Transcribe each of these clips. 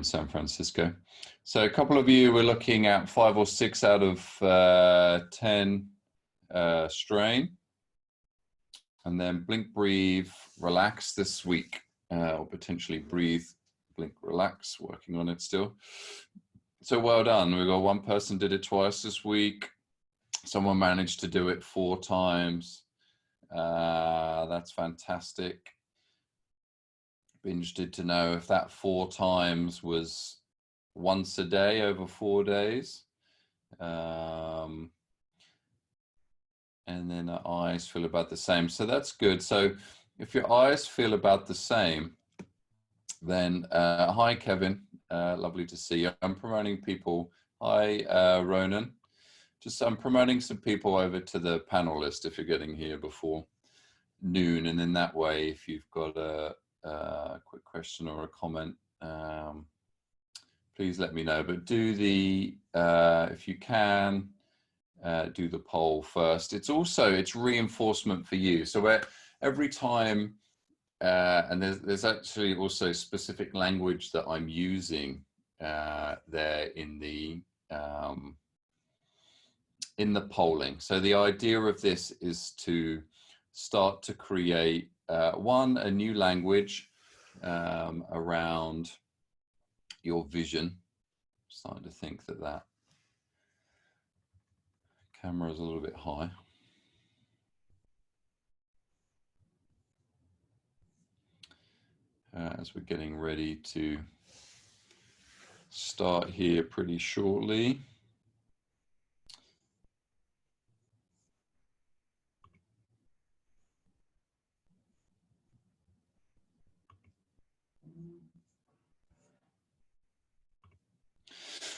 in San Francisco. So a couple of you were looking at 5 or 6 out of 10 strain. And then blink, breathe, relax this week, or potentially breathe, blink, relax, working on it still. So well done. We've got one person did it twice this week. Someone managed to do it 4 times. That's fantastic. Be interested to know if that 4 times was once a day over 4 days. And then our eyes feel about the same. So that's good. So if your eyes feel about the same, then hi, Kevin. Lovely to see you. I'm promoting people. Hi, Ronan. I'm promoting some people over to the panel list if you're getting here before noon. And in that way, if you've got a quick question or a comment, please let me know. But do the, if you can, do the poll first. It's reinforcement for you. So every time, and there's actually also specific language that I'm using there in the polling. So the idea of this is to start to create a new language around your vision. I'm starting to think that camera is a little bit high. As we're getting ready to start here pretty shortly.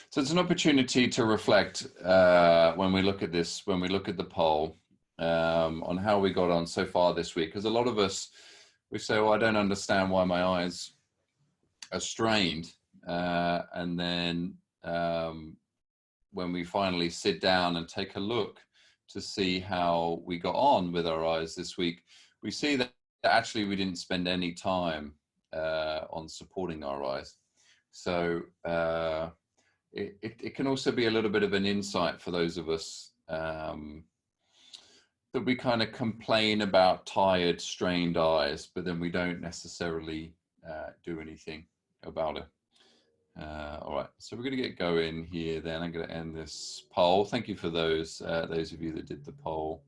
So it's an opportunity to reflect when we look at this, when we look at the poll, on how we got on so far this week. Because a lot of us, we say, well, I don't understand why my eyes are strained. And then when we finally sit down and take a look to see how we got on with our eyes this week, we see that actually we didn't spend any time on supporting our eyes. So it can also be a little bit of an insight for those of us that we kind of complain about tired, strained eyes, but then we don't necessarily do anything about it. All right, so we're going to get going here then. I'm going to end this poll. Thank you for those of you that did the poll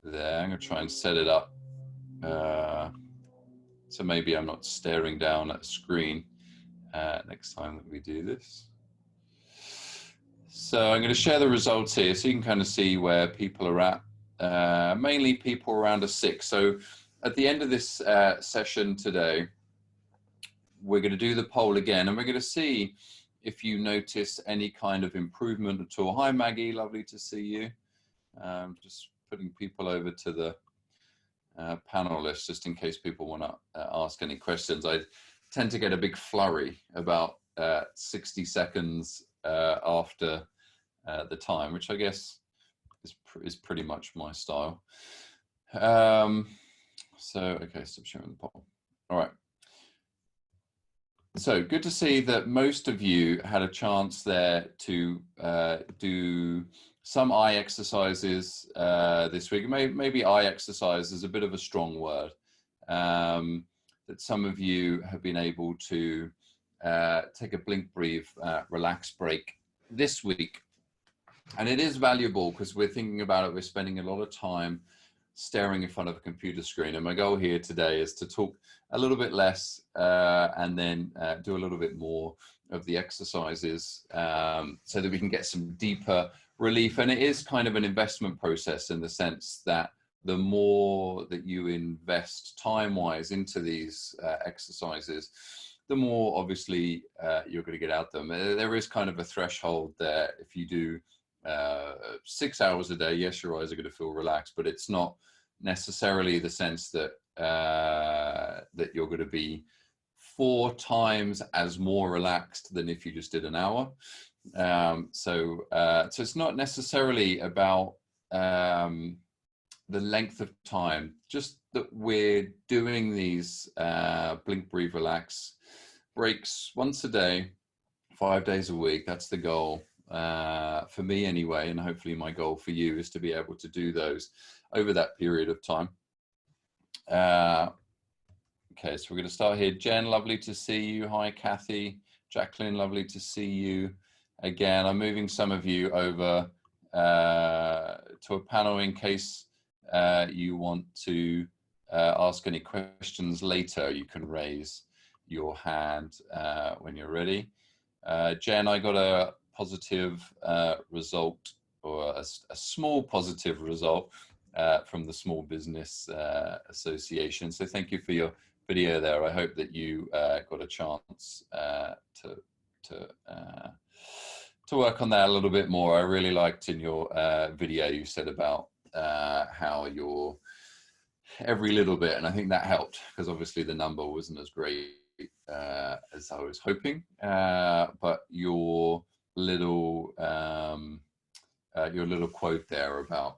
there. I'm going to try and set it up so maybe I'm not staring down at a screen next time that we do this. So I'm going to share the results here so you can kind of see where people are at. Mainly people around a 6. So at the end of this session today, we're going to do the poll again, and we're going to see if you notice any kind of improvement at all. Hi, Maggie, lovely to see you. Just putting people over to the panel list just in case people want to ask any questions. I tend to get a big flurry about 60 seconds after the time, which I guess is pretty much my style. So, okay, stop sharing the poll. All right. So good to see that most of you had a chance there to do some eye exercises this week. Maybe eye exercise is a bit of a strong word. That some of you have been able to take a blink, breathe, relax break this week. And it is valuable because we're thinking about it. We're spending a lot of time staring in front of a computer screen. And my goal here today is to talk a little bit less and then do a little bit more of the exercises so that we can get some deeper relief. And it is kind of an investment process in the sense that the more that you invest time-wise into these exercises, the more obviously you're going to get out them. There is kind of a threshold there. If you do 6 hours a day, yes, your eyes are going to feel relaxed, but it's not necessarily the sense that that you're going to be 4 times as more relaxed than if you just did an hour. So it's not necessarily about the length of time, just that we're doing these blink, breathe, relax breaks once a day, 5 days a week. That's the goal for me anyway, and hopefully my goal for you is to be able to do those over that period of time. Okay, so we're going to start here. Jen, lovely to see you. Hi, Kathy. Jacqueline, lovely to see you. Again, I'm moving some of you over to a panel in case you want to ask any questions later. You can raise your hand when you're ready. Jen, I got a positive result, or a small positive result from the Small Business Association. So thank you for your video there. I hope that you got a chance to work on that a little bit more. I really liked in your video you said about how you're every little bit, and I think that helped because obviously the number wasn't as great as I was hoping, but your little quote there about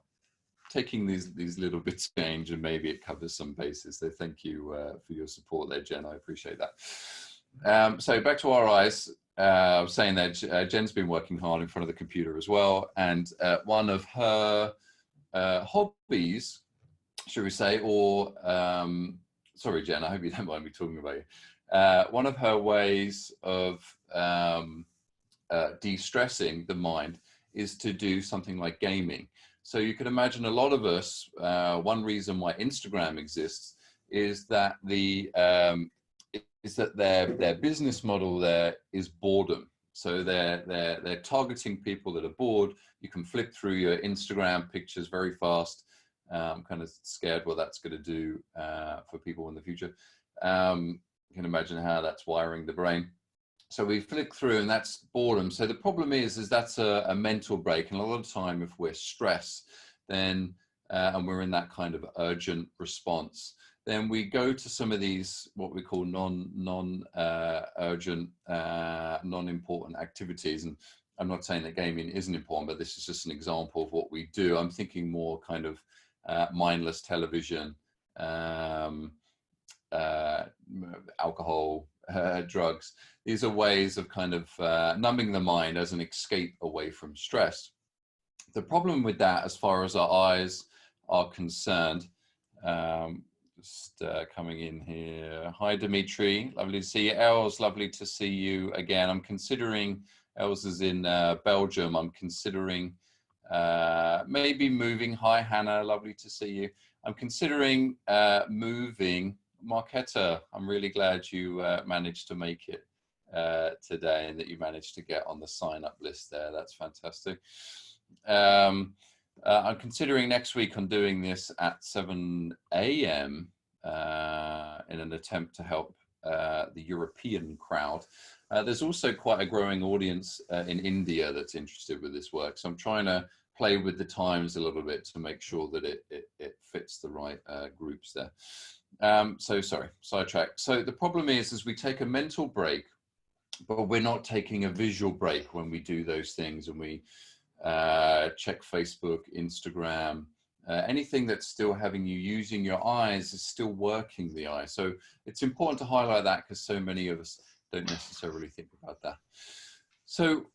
taking these little bits of change and maybe it covers some bases. So thank you for your support there, Jen. I appreciate that. So back to our eyes. I was saying that Jen's been working hard in front of the computer as well, and one of her hobbies, should we say, or sorry, Jen, I hope you don't mind me talking about you. One of her ways of de-stressing the mind is to do something like gaming. So you can imagine a lot of us, one reason why Instagram exists is that their business model there is boredom. So they're targeting people that are bored. You can flip through your Instagram pictures very fast. I'm kind of scared what that's going to do for people in the future. You can imagine how that's wiring the brain. So we flick through, and that's boredom. So the problem is that's a mental break. And a lot of the time, if we're stressed, then and we're in that kind of urgent response, then we go to some of these what we call non-urgent, non-important activities. And I'm not saying that gaming isn't important, but this is just an example of what we do. I'm thinking more kind of mindless television, alcohol, drugs. These are ways of kind of numbing the mind as an escape away from stress. The problem with that, as far as our eyes are concerned, just coming in here. Hi, Dimitri. Lovely to see you. Els, lovely to see you again. I'm considering, Els is in Belgium. I'm considering maybe moving. Hi, Hannah. Lovely to see you. I'm considering moving. Marketa, I'm really glad you managed to make it today and that you managed to get on the sign-up list there. That's fantastic. I'm considering next week on doing this at 7 a.m. In an attempt to help the European crowd. There's also quite a growing audience in India that's interested with this work. So I'm trying to play with the times a little bit to make sure that it fits the right groups there. So sorry, sidetrack. So the problem is we take a mental break, but we're not taking a visual break when we do those things, and we check Facebook, Instagram, anything that's still having you using your eyes is still working the eye. So it's important to highlight that because so many of us don't necessarily think about that. So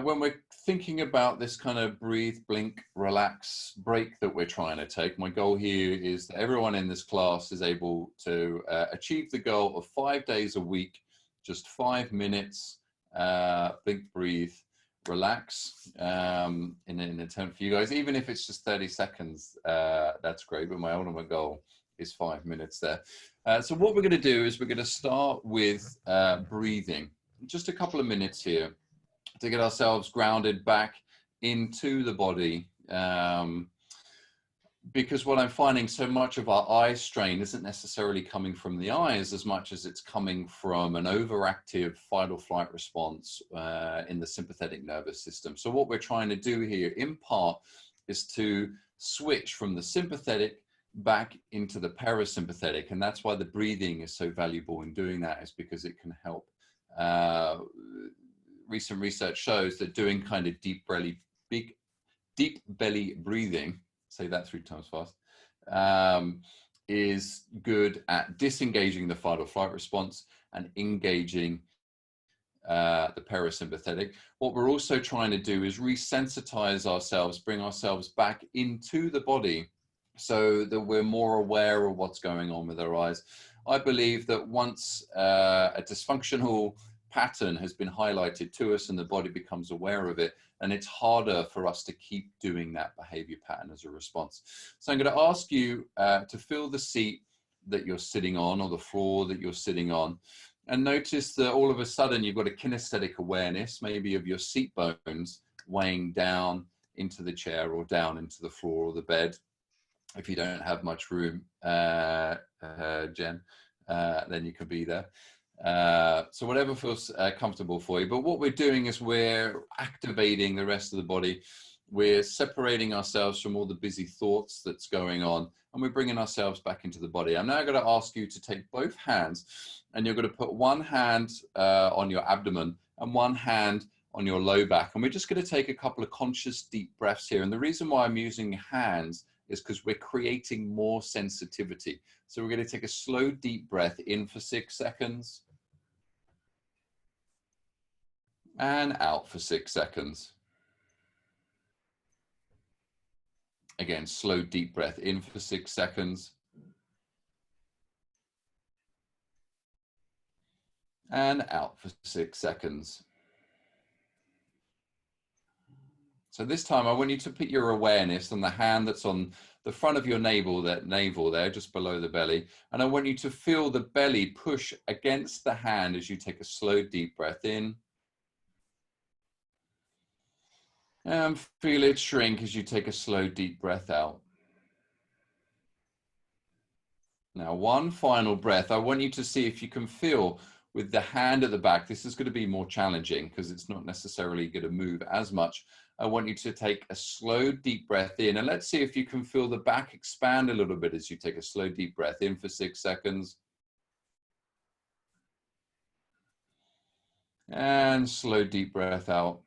when we're thinking about this kind of breathe, blink, relax break that we're trying to take, my goal here is that everyone in this class is able to achieve the goal of 5 days a week, just 5 minutes, blink, breathe, relax, in an attempt for you guys. Even if it's just 30 seconds, that's great, but my ultimate goal is 5 minutes there. So what we're going to do is we're going to start with breathing. Just a couple of minutes here to get ourselves grounded back into the body, because what I'm finding, so much of our eye strain isn't necessarily coming from the eyes as much as it's coming from an overactive fight or flight response in the sympathetic nervous system. So what we're trying to do here in part is to switch from the sympathetic back into the parasympathetic, and that's why the breathing is so valuable in doing that, is because it can help. Recent research shows that doing kind of deep belly breathing, say that 3 times fast, is good at disengaging the fight or flight response and engaging the parasympathetic. What we're also trying to do is resensitize ourselves, bring ourselves back into the body so that we're more aware of what's going on with our eyes. I believe that once a dysfunctional pattern has been highlighted to us and the body becomes aware of it, and it's harder for us to keep doing that behavior pattern as a response. So I'm going to ask you to feel the seat that you're sitting on or the floor that you're sitting on, and notice that all of a sudden you've got a kinesthetic awareness, maybe of your seat bones weighing down into the chair or down into the floor or the bed. If you don't have much room, Jen, then you can be there. So whatever feels comfortable for you. But what we're doing is we're activating the rest of the body. We're separating ourselves from all the busy thoughts that's going on, and we're bringing ourselves back into the body. I'm now going to ask you to take both hands, and you're going to put one hand on your abdomen and one hand on your low back. And we're just going to take a couple of conscious deep breaths here. And the reason why I'm using hands is because we're creating more sensitivity. So we're going to take a slow, deep breath in for 6 seconds and out for 6 seconds. Again, slow, deep breath in for 6 seconds and out for 6 seconds. So this time I want you to put your awareness on the hand that's on the front of your navel there, just below the belly. And I want you to feel the belly push against the hand as you take a slow, deep breath in. And feel it shrink as you take a slow, deep breath out. Now, one final breath. I want you to see if you can feel with the hand at the back. This is going to be more challenging because it's not necessarily going to move as much. I want you to take a slow, deep breath in, and let's see if you can feel the back expand a little bit as you take a slow, deep breath in for 6 seconds. And slow, deep breath out.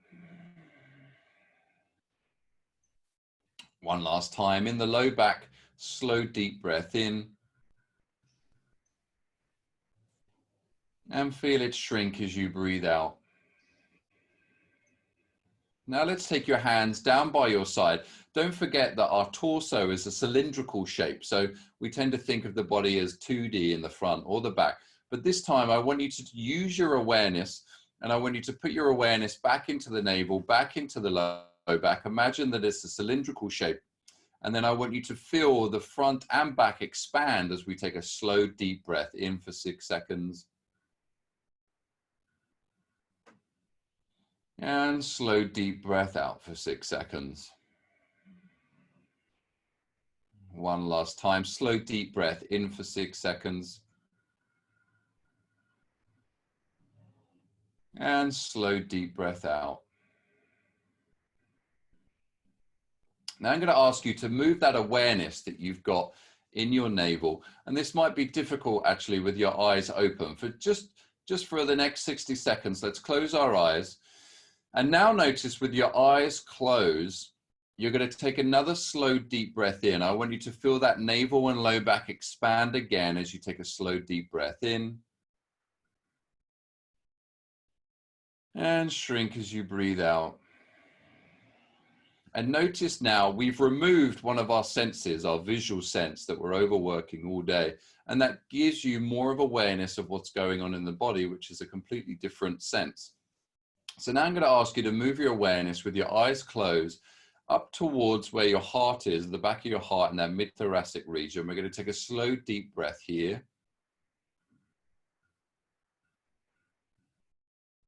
One last time in the low back, slow, deep breath in. And feel it shrink as you breathe out. Now let's take your hands down by your side. Don't forget that our torso is a cylindrical shape. So we tend to think of the body as 2D in the front or the back. But this time I want you to use your awareness, and I want you to put your awareness back into the navel, back into the low back. Imagine that it's a cylindrical shape. And then I want you to feel the front and back expand as we take a slow, deep breath in for 6 seconds. And slow, deep breath out for 6 seconds. One last time, slow, deep breath in for 6 seconds. And slow, deep breath out. Now I'm going to ask you to move that awareness that you've got in your navel. And this might be difficult actually with your eyes open. For just for the next 60 seconds, let's close our eyes. And now notice with your eyes closed, you're going to take another slow, deep breath in. I want you to feel that navel and low back expand again as you take a slow, deep breath in. And shrink as you breathe out. And notice now we've removed one of our senses, our visual sense that we're overworking all day. And that gives you more of awareness of what's going on in the body, which is a completely different sense. So now I'm going to ask you to move your awareness with your eyes closed up towards where your heart is, the back of your heart in that mid-thoracic region. We're going to take a slow, deep breath here.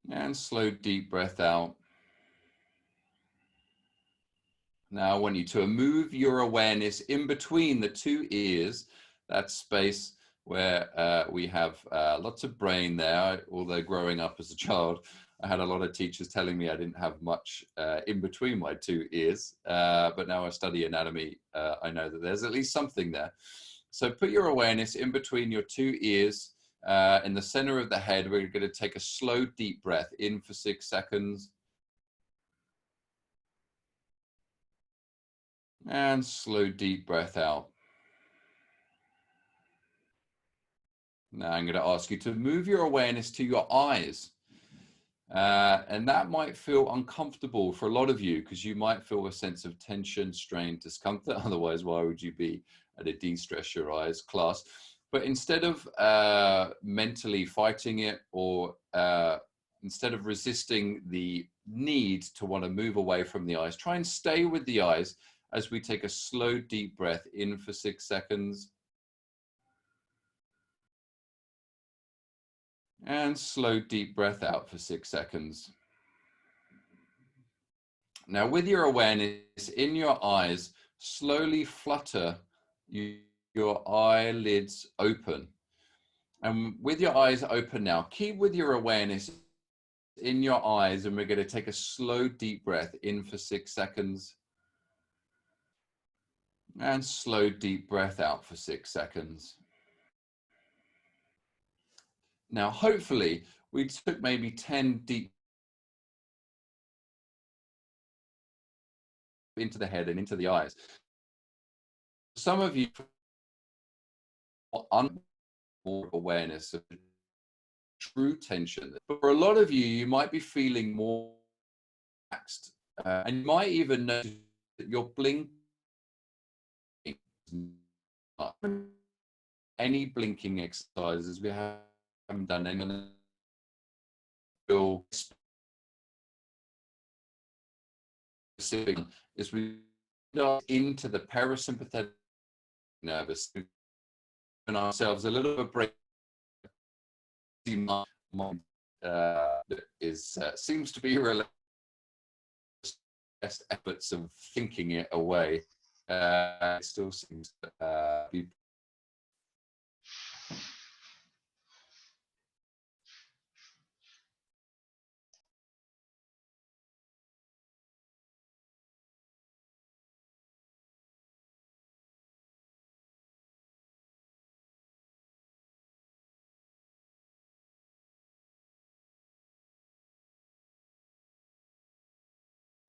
And slow, deep breath out. Now I want you to move your awareness in between the two ears, that space where we have lots of brain there. Although growing up as a child, I had a lot of teachers telling me I didn't have much in between my two ears, but now I study anatomy, I know that there's at least something there. So put your awareness in between your two ears, in the center of the head. We're going to take a slow, deep breath in for 6 seconds. And slow, deep breath out. Now I'm going to ask you to move your awareness to your eyes. And that might feel uncomfortable for a lot of you because you might feel a sense of tension, strain, discomfort. Otherwise, why would you be at a de-stress your eyes class? But instead of mentally fighting it, or instead of resisting the need to want to move away from the eyes, try and stay with the eyes as we take a slow, deep breath in for 6 seconds. And slow, deep breath out for 6 seconds. Now, with your awareness in your eyes, slowly flutter your eyelids open. And with your eyes open now, keep with your awareness in your eyes, and we're going to take a slow, deep breath in for 6 seconds. And slow, deep breath out for 6 seconds. Now, hopefully, we took maybe 10 deep into the head and into the eyes. Some of you are more awareness of true tension. But for a lot of you, you might be feeling more relaxed, and you might even notice that you're blinking. Any blinking exercises we haven't done any specific is we go into the parasympathetic nervous and ourselves a little bit break. Mind seems to be relaxed. Best efforts of thinking it away, it still seems to be.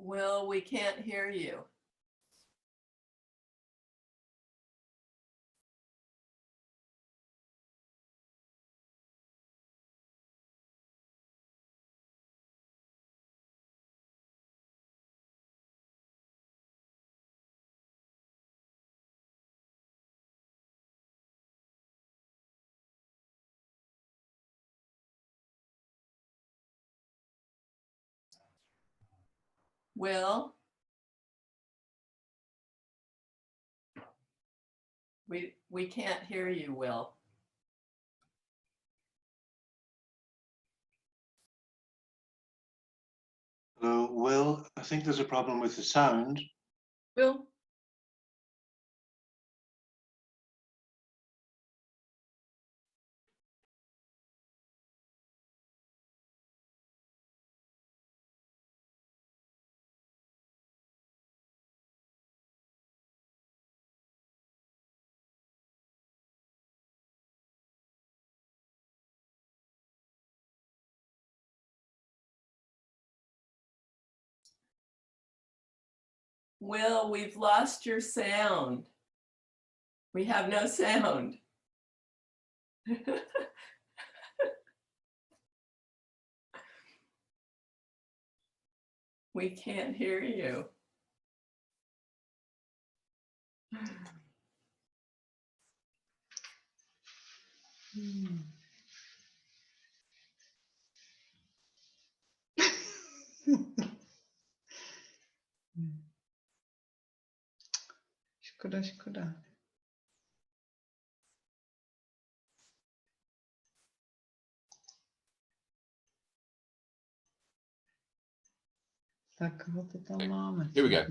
Will, we can't hear you. Will, we can't hear you, Will. Hello, Will. I think there's a problem with the sound. Will? Will, we've lost your sound. We have no sound. We can't hear you. Szkoda. Here we go.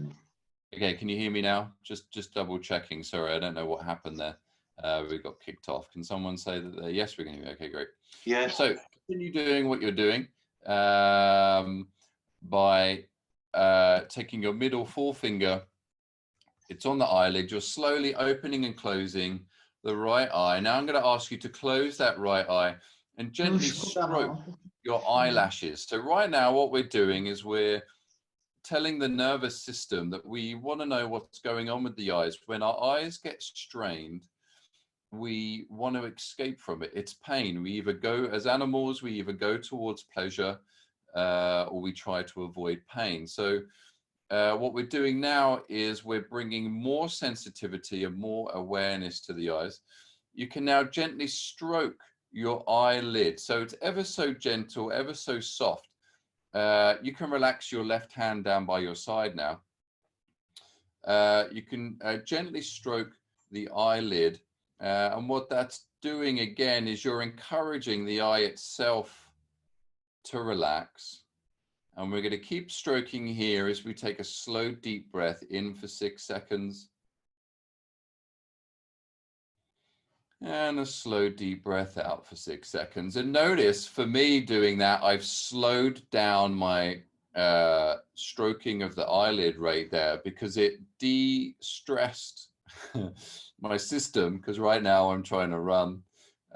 Okay, can you hear me now? Just double checking. Sorry, I don't know what happened there. We got kicked off. Can someone say that? Yes, we're going to. Okay, great. Yes. So continue doing what you're doing by taking your middle forefinger. It's on the eyelid. You're slowly opening and closing the right eye. Now I'm going to ask you to close that right eye and gently stroke your eyelashes. So right now what we're doing is we're telling the nervous system that we want to know what's going on with the eyes. When our eyes get strained, we want to escape from it. It's pain. We either go, as animals, we either go towards pleasure or we try to avoid pain. So what we're doing now is we're bringing more sensitivity and more awareness to the eyes. You can now gently stroke your eyelid. So it's ever so gentle, ever so soft. You can relax your left hand down by your side now. You can gently stroke the eyelid. And what that's doing again is you're encouraging the eye itself to relax. And we're going to keep stroking here as we take a slow, deep breath in for 6 seconds. And a slow, deep breath out for 6 seconds. And notice for me doing that, I've slowed down my stroking of the eyelid right there because it de-stressed my system. Because right now I'm trying to run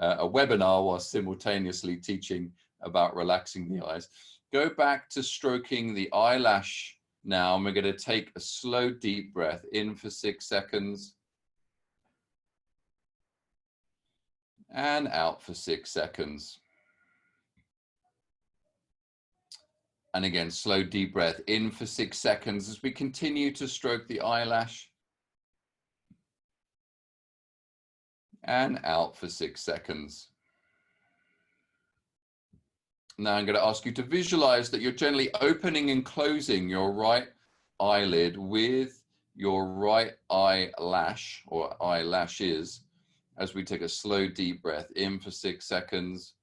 a webinar while simultaneously teaching about relaxing the eyes. Go back to stroking the eyelash now, and we're going to take a slow, deep breath in for 6 seconds. And out for 6 seconds. And again, slow, deep breath in for 6 seconds as we continue to stroke the eyelash. And out for 6 seconds. Now I'm going to ask you to visualize that you're gently opening and closing your right eyelid with your right eyelash or eyelashes as we take a slow, deep breath in for 6 seconds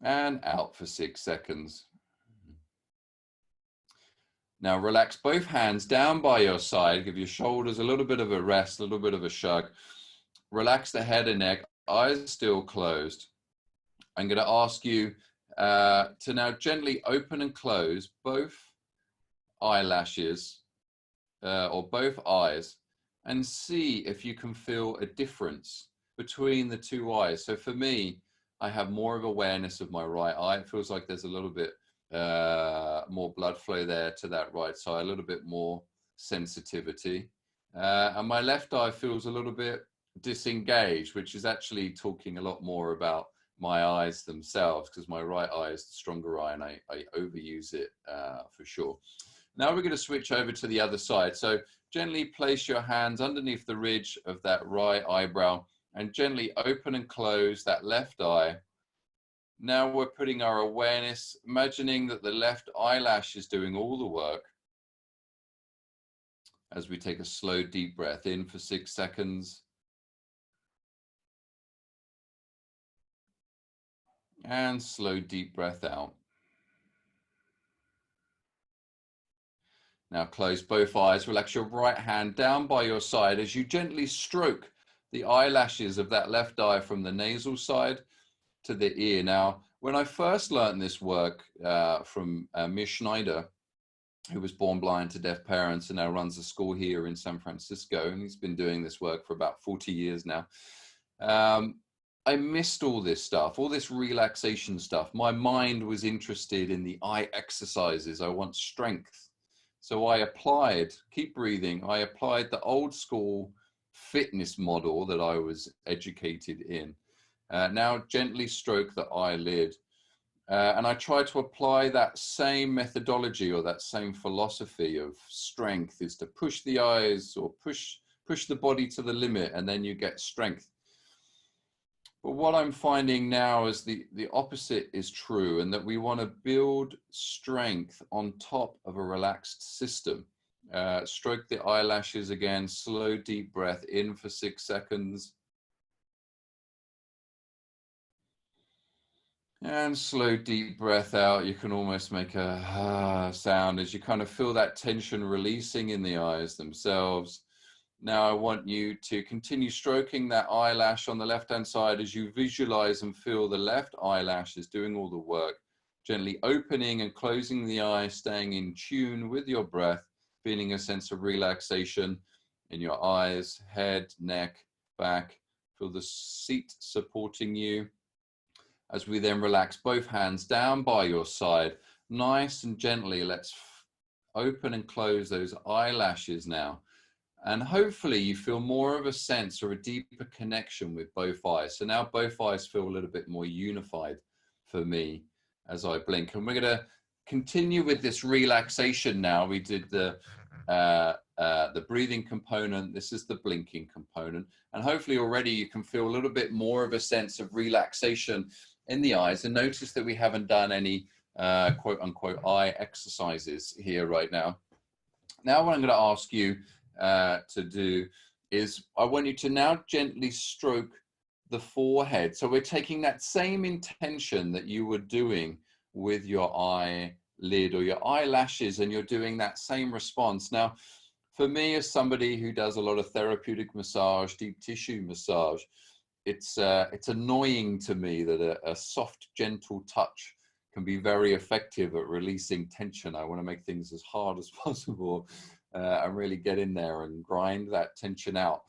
and out for 6 seconds. Now relax both hands down by your side. Give your shoulders a little bit of a rest, a little bit of a shrug. Relax the head and neck, eyes still closed. I'm going to ask you to now gently open and close both eyelashes or both eyes and see if you can feel a difference between the two eyes. So for me, I have more of awareness of my right eye. It feels like there's a little bit more blood flow there to that right side, a little bit more sensitivity. And my left eye feels a little bit disengaged, which is actually talking a lot more about my eyes themselves, because my right eye is the stronger eye and I overuse it for sure. Now we're going to switch over to the other side. So gently place your hands underneath the ridge of that right eyebrow and gently open and close that left eye. Now we're putting our awareness, imagining that the left eyelash is doing all the work as we take a slow, deep breath in for 6 seconds. And slow, deep breath out. Now close both eyes, relax your right hand down by your side as you gently stroke the eyelashes of that left eye from the nasal side to the ear. Now, when I first learned this work from Miss Schneider, who was born blind to deaf parents and now runs a school here in San Francisco, and he's been doing this work for about 40 years now. I missed all this stuff, all this relaxation stuff. My mind was interested in the eye exercises. I want strength. So I applied, keep breathing, I applied the old school fitness model that I was educated in. Now gently stroke the eyelid. And I try to apply that same methodology or that same philosophy of strength, is to push the eyes or push the body to the limit, and then you get strength. But what I'm finding now is the opposite is true, and that we want to build strength on top of a relaxed system. Stroke the eyelashes again, slow, deep breath in for 6 seconds. And slow, deep breath out. You can almost make a sound as you kind of feel that tension releasing in the eyes themselves. Now I want you to continue stroking that eyelash on the left-hand side as you visualize and feel the left eyelash is doing all the work. Gently opening and closing the eye, staying in tune with your breath, feeling a sense of relaxation in your eyes, head, neck, back. Feel the seat supporting you. As we then relax both hands down by your side, nice and gently, let's open and close those eyelashes now. And hopefully you feel more of a sense or a deeper connection with both eyes. So now both eyes feel a little bit more unified for me as I blink. And we're going to continue with this relaxation now. We did the breathing component. This is the blinking component. And hopefully already you can feel a little bit more of a sense of relaxation in the eyes. And notice that we haven't done any quote unquote eye exercises here right now. Now what I'm going to ask you to do is I want you to now gently stroke the forehead. So we're taking that same intention that you were doing with your eyelid or your eyelashes, and you're doing that same response. Now, for me, as somebody who does a lot of therapeutic massage, deep tissue massage, it's annoying to me that a soft, gentle touch can be very effective at releasing tension. I want to make things as hard as possible and really get in there and grind that tension out.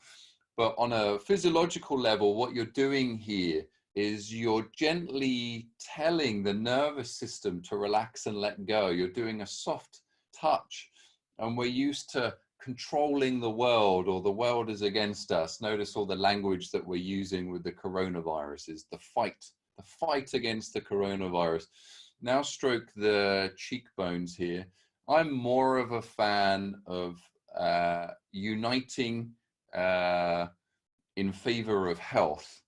But on a physiological level, what you're doing here is you're gently telling the nervous system to relax and let go. You're doing a soft touch, and we're used to controlling the world, or the world is against us. Notice all the language that we're using with the coronaviruses, the fight against the coronavirus. Now stroke the cheekbones here. I'm more of a fan of uniting in favor of health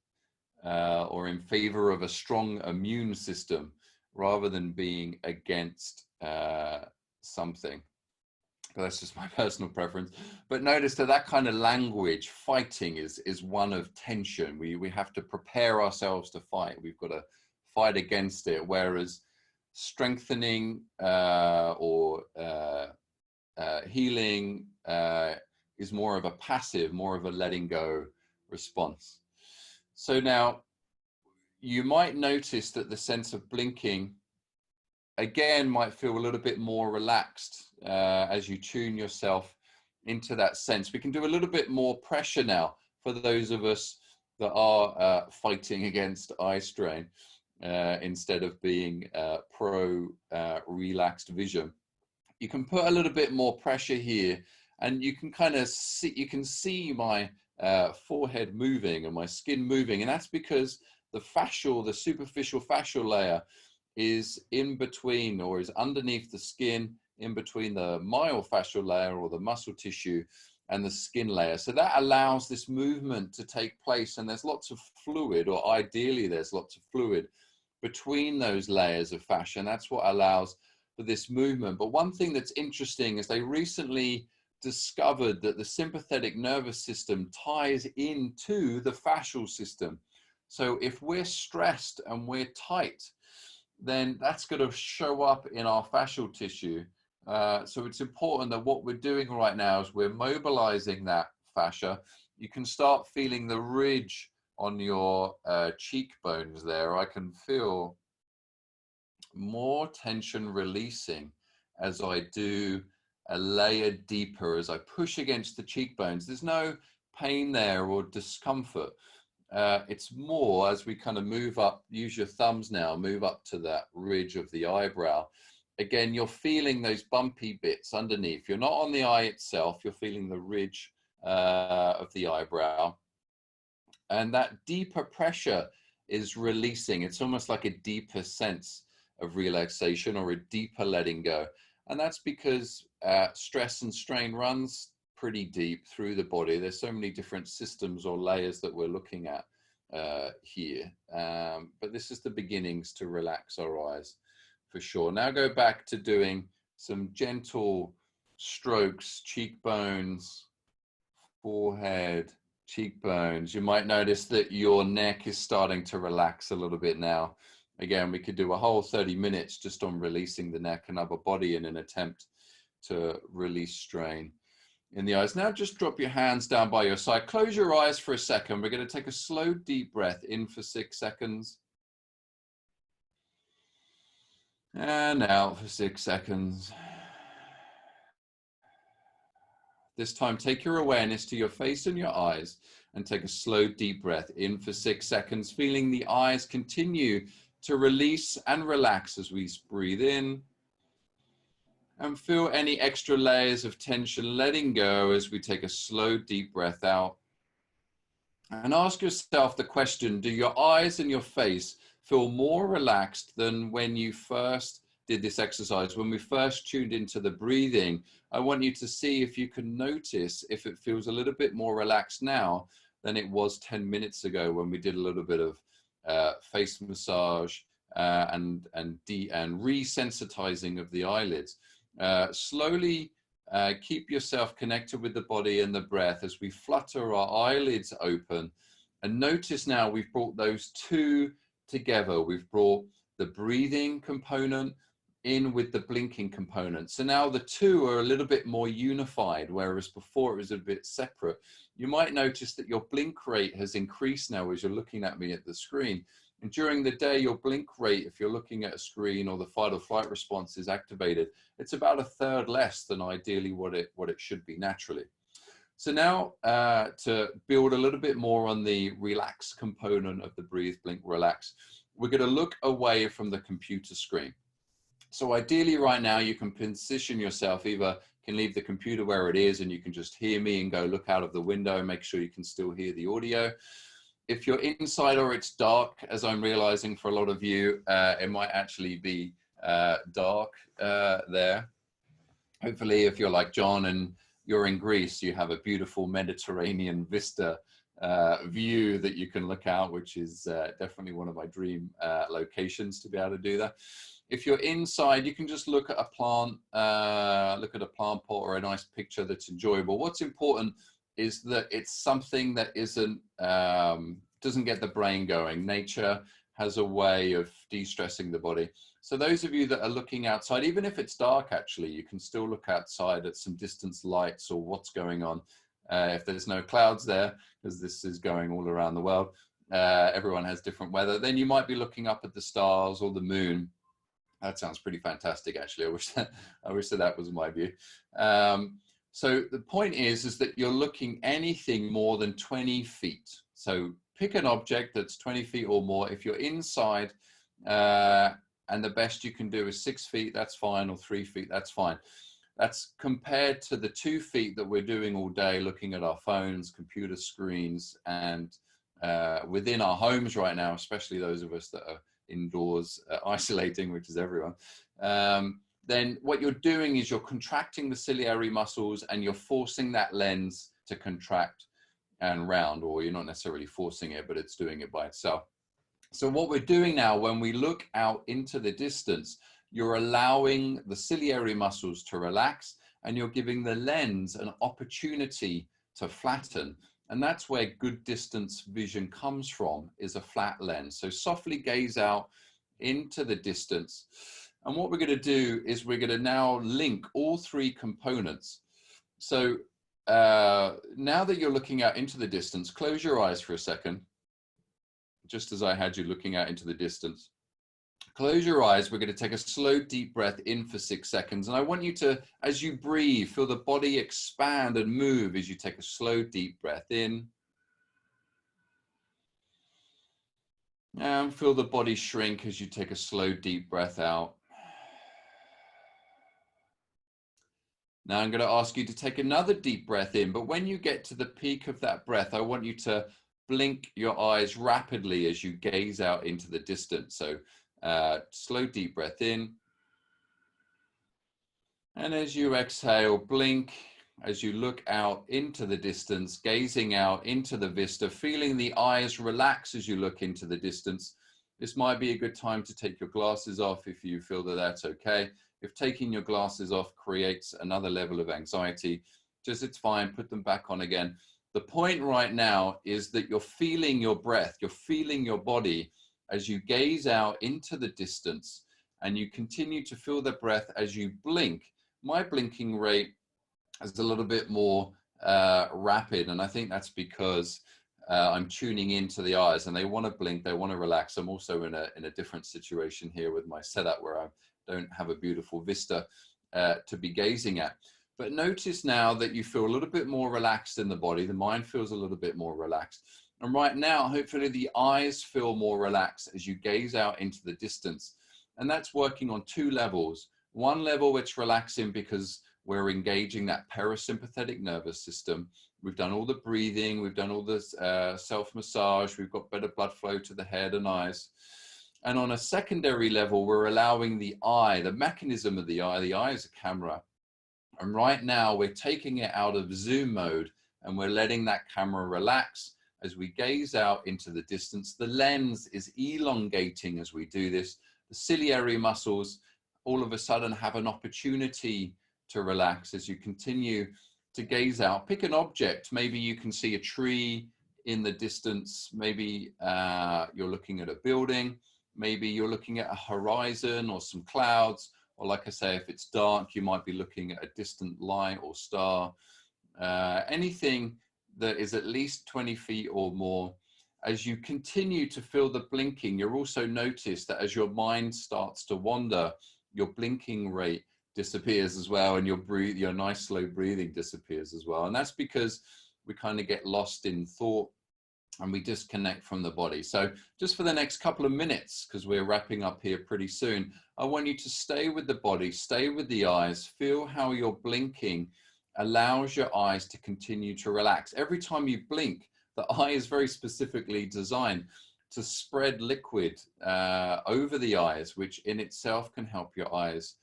or in favor of a strong immune system rather than being against something. That's just my personal preference. But notice that that kind of language, fighting, is one of tension. We have to prepare ourselves to fight. We've got to fight against it. Whereas strengthening or healing is more of a passive, more of a letting go response. So now you might notice that the sense of blinking again might feel a little bit more relaxed as you tune yourself into that sense. We can do a little bit more pressure now for those of us that are fighting against eye strain instead of being pro relaxed vision. You can put a little bit more pressure here, and you can kind of see, you can see my forehead moving and my skin moving, and that's because the superficial fascial layer is in between, or is underneath the skin, in between the myofascial layer or the muscle tissue and the skin layer. So that allows this movement to take place, and there's lots of fluid, or ideally there's lots of fluid between those layers of fascia, and that's what allows for this movement. But one thing that's interesting is they recently discovered that the sympathetic nervous system ties into the fascial system. So if we're stressed and we're tight, then that's going to show up in our fascial tissue. So it's important that what we're doing right now is we're mobilizing that fascia. You can start feeling the ridge on your cheekbones there. I can feel more tension releasing as I do a layer deeper, as I push against the cheekbones. There's no pain there or discomfort. It's more as we kind of move up, use your thumbs now, move up to that ridge of the eyebrow. Again, you're feeling those bumpy bits underneath. You're not on the eye itself, you're feeling the ridge of the eyebrow. And that deeper pressure is releasing. It's almost like a deeper sense of relaxation or a deeper letting go. And that's because stress and strain runs pretty deep through the body. There's so many different systems or layers that we're looking at here. But this is the beginnings to relax our eyes for sure. Now go back to doing some gentle strokes, cheekbones, forehead, cheekbones. You might notice that your neck is starting to relax a little bit now. Again, we could do a whole 30 minutes just on releasing the neck and upper body in an attempt to release strain in the eyes. Now just drop your hands down by your side. Close your eyes for a second. We're going to take a slow, deep breath in for 6 seconds. And out for 6 seconds. This time, take your awareness to your face and your eyes and take a slow, deep breath in for 6 seconds, feeling the eyes continue to release and relax as we breathe in And feel any extra layers of tension letting go as we take a slow, deep breath out. And ask yourself the question, do your eyes and your face feel more relaxed than when you first did this exercise? When we first tuned into the breathing, I want you to see if you can notice if it feels a little bit more relaxed now than it was 10 minutes ago when we did a little bit of face massage and resensitizing of the eyelids. Slowly keep yourself connected with the body and the breath as we flutter our eyelids open. And notice now we've brought those two together. We've brought the breathing component in with the blinking component. So now the two are a little bit more unified, whereas before it was a bit separate. You might notice that your blink rate has increased now as you're looking at me at the screen. And during the day, your blink rate, if you're looking at a screen or the fight or flight response is activated, it's about 1/3 less than ideally what it should be naturally. So now to build a little bit more on the relax component of the breathe, blink, relax, we're going to look away from the computer screen. So ideally right now you can position yourself, either can leave the computer where it is and you can just hear me and go look out of the window and make sure you can still hear the audio. If you're inside or it's dark, as I'm realizing for a lot of you, it might actually be dark there. Hopefully, if you're like John and you're in Greece, you have a beautiful Mediterranean vista view that you can look out, which is definitely one of my dream locations to be able to do that. If you're inside, you can just look at a plant, look at a plant pot or a nice picture that's enjoyable. What's important is that it's something that isn't doesn't get the brain going. Nature has a way of de-stressing the body. So those of you that are looking outside, even if it's dark, actually, you can still look outside at some distance lights or what's going on. If there's no clouds there, because this is going all around the world, everyone has different weather, then you might be looking up at the stars or the moon. That sounds pretty fantastic, actually. I wish that was my view. So the point is that you're looking anything more than 20 feet. So pick an object that's 20 feet or more. If you're inside and the best you can do is 6 feet, that's fine, or 3 feet, that's fine. That's compared to the 2 feet that we're doing all day, looking at our phones, computer screens, and within our homes right now, especially those of us that are indoors isolating, which is everyone. Then what you're doing is you're contracting the ciliary muscles and you're forcing that lens to contract and round, or you're not necessarily forcing it, but it's doing it by itself. So what we're doing now, when we look out into the distance, you're allowing the ciliary muscles to relax and you're giving the lens an opportunity to flatten. And that's where good distance vision comes from, is a flat lens. So softly gaze out into the distance. And what we're going to do is we're going to now link all three components. So now that you're looking out into the distance, close your eyes for a second, just as I had you looking out into the distance. Close your eyes. We're going to take a slow, deep breath in for 6 seconds. And I want you to, as you breathe, feel the body expand and move as you take a slow, deep breath in. And feel the body shrink as you take a slow, deep breath out. Now I'm going to ask you to take another deep breath in, but when you get to the peak of that breath, I want you to blink your eyes rapidly as you gaze out into the distance. So slow, deep breath in. And as you exhale, blink as you look out into the distance, gazing out into the vista, feeling the eyes relax as you look into the distance. This might be a good time to take your glasses off if you feel that that's okay. If taking your glasses off creates another level of anxiety, just it's fine, put them back on again. The point right now is that you're feeling your breath, you're feeling your body as you gaze out into the distance and you continue to feel the breath as you blink. My blinking rate is a little bit more rapid, and I think that's because I'm tuning into the eyes and they want to blink, they want to relax. I'm also in a different situation here with my setup where I don't have a beautiful vista to be gazing at. But notice now that you feel a little bit more relaxed in the body. The mind feels a little bit more relaxed. And right now, hopefully the eyes feel more relaxed as you gaze out into the distance. And that's working on two levels. One level, it's relaxing because we're engaging that parasympathetic nervous system. We've done all the breathing, we've done all this self-massage, we've got better blood flow to the head and eyes. And on a secondary level, we're allowing the eye, the mechanism of the eye is a camera. And right now we're taking it out of zoom mode and we're letting that camera relax as we gaze out into the distance. The lens is elongating as we do this. The ciliary muscles all of a sudden have an opportunity to relax as you continue to gaze out. Pick an object. Maybe you can see a tree in the distance. Maybe you're looking at a building. Maybe you're looking at a horizon or some clouds. Or like I say, if it's dark, you might be looking at a distant light or star. Anything that is at least 20 feet or more. As you continue to feel the blinking, you'll also notice that as your mind starts to wander, your blinking rate disappears as well, and your nice slow breathing disappears as well. And that's because we kind of get lost in thought and we disconnect from the body. So just for the next couple of minutes, because we're wrapping up here pretty soon, I want you to stay with the body, stay with the eyes, feel how your blinking allows your eyes to continue to relax. Every time you blink, the eye is very specifically designed to spread liquid over the eyes, which in itself can help your eyes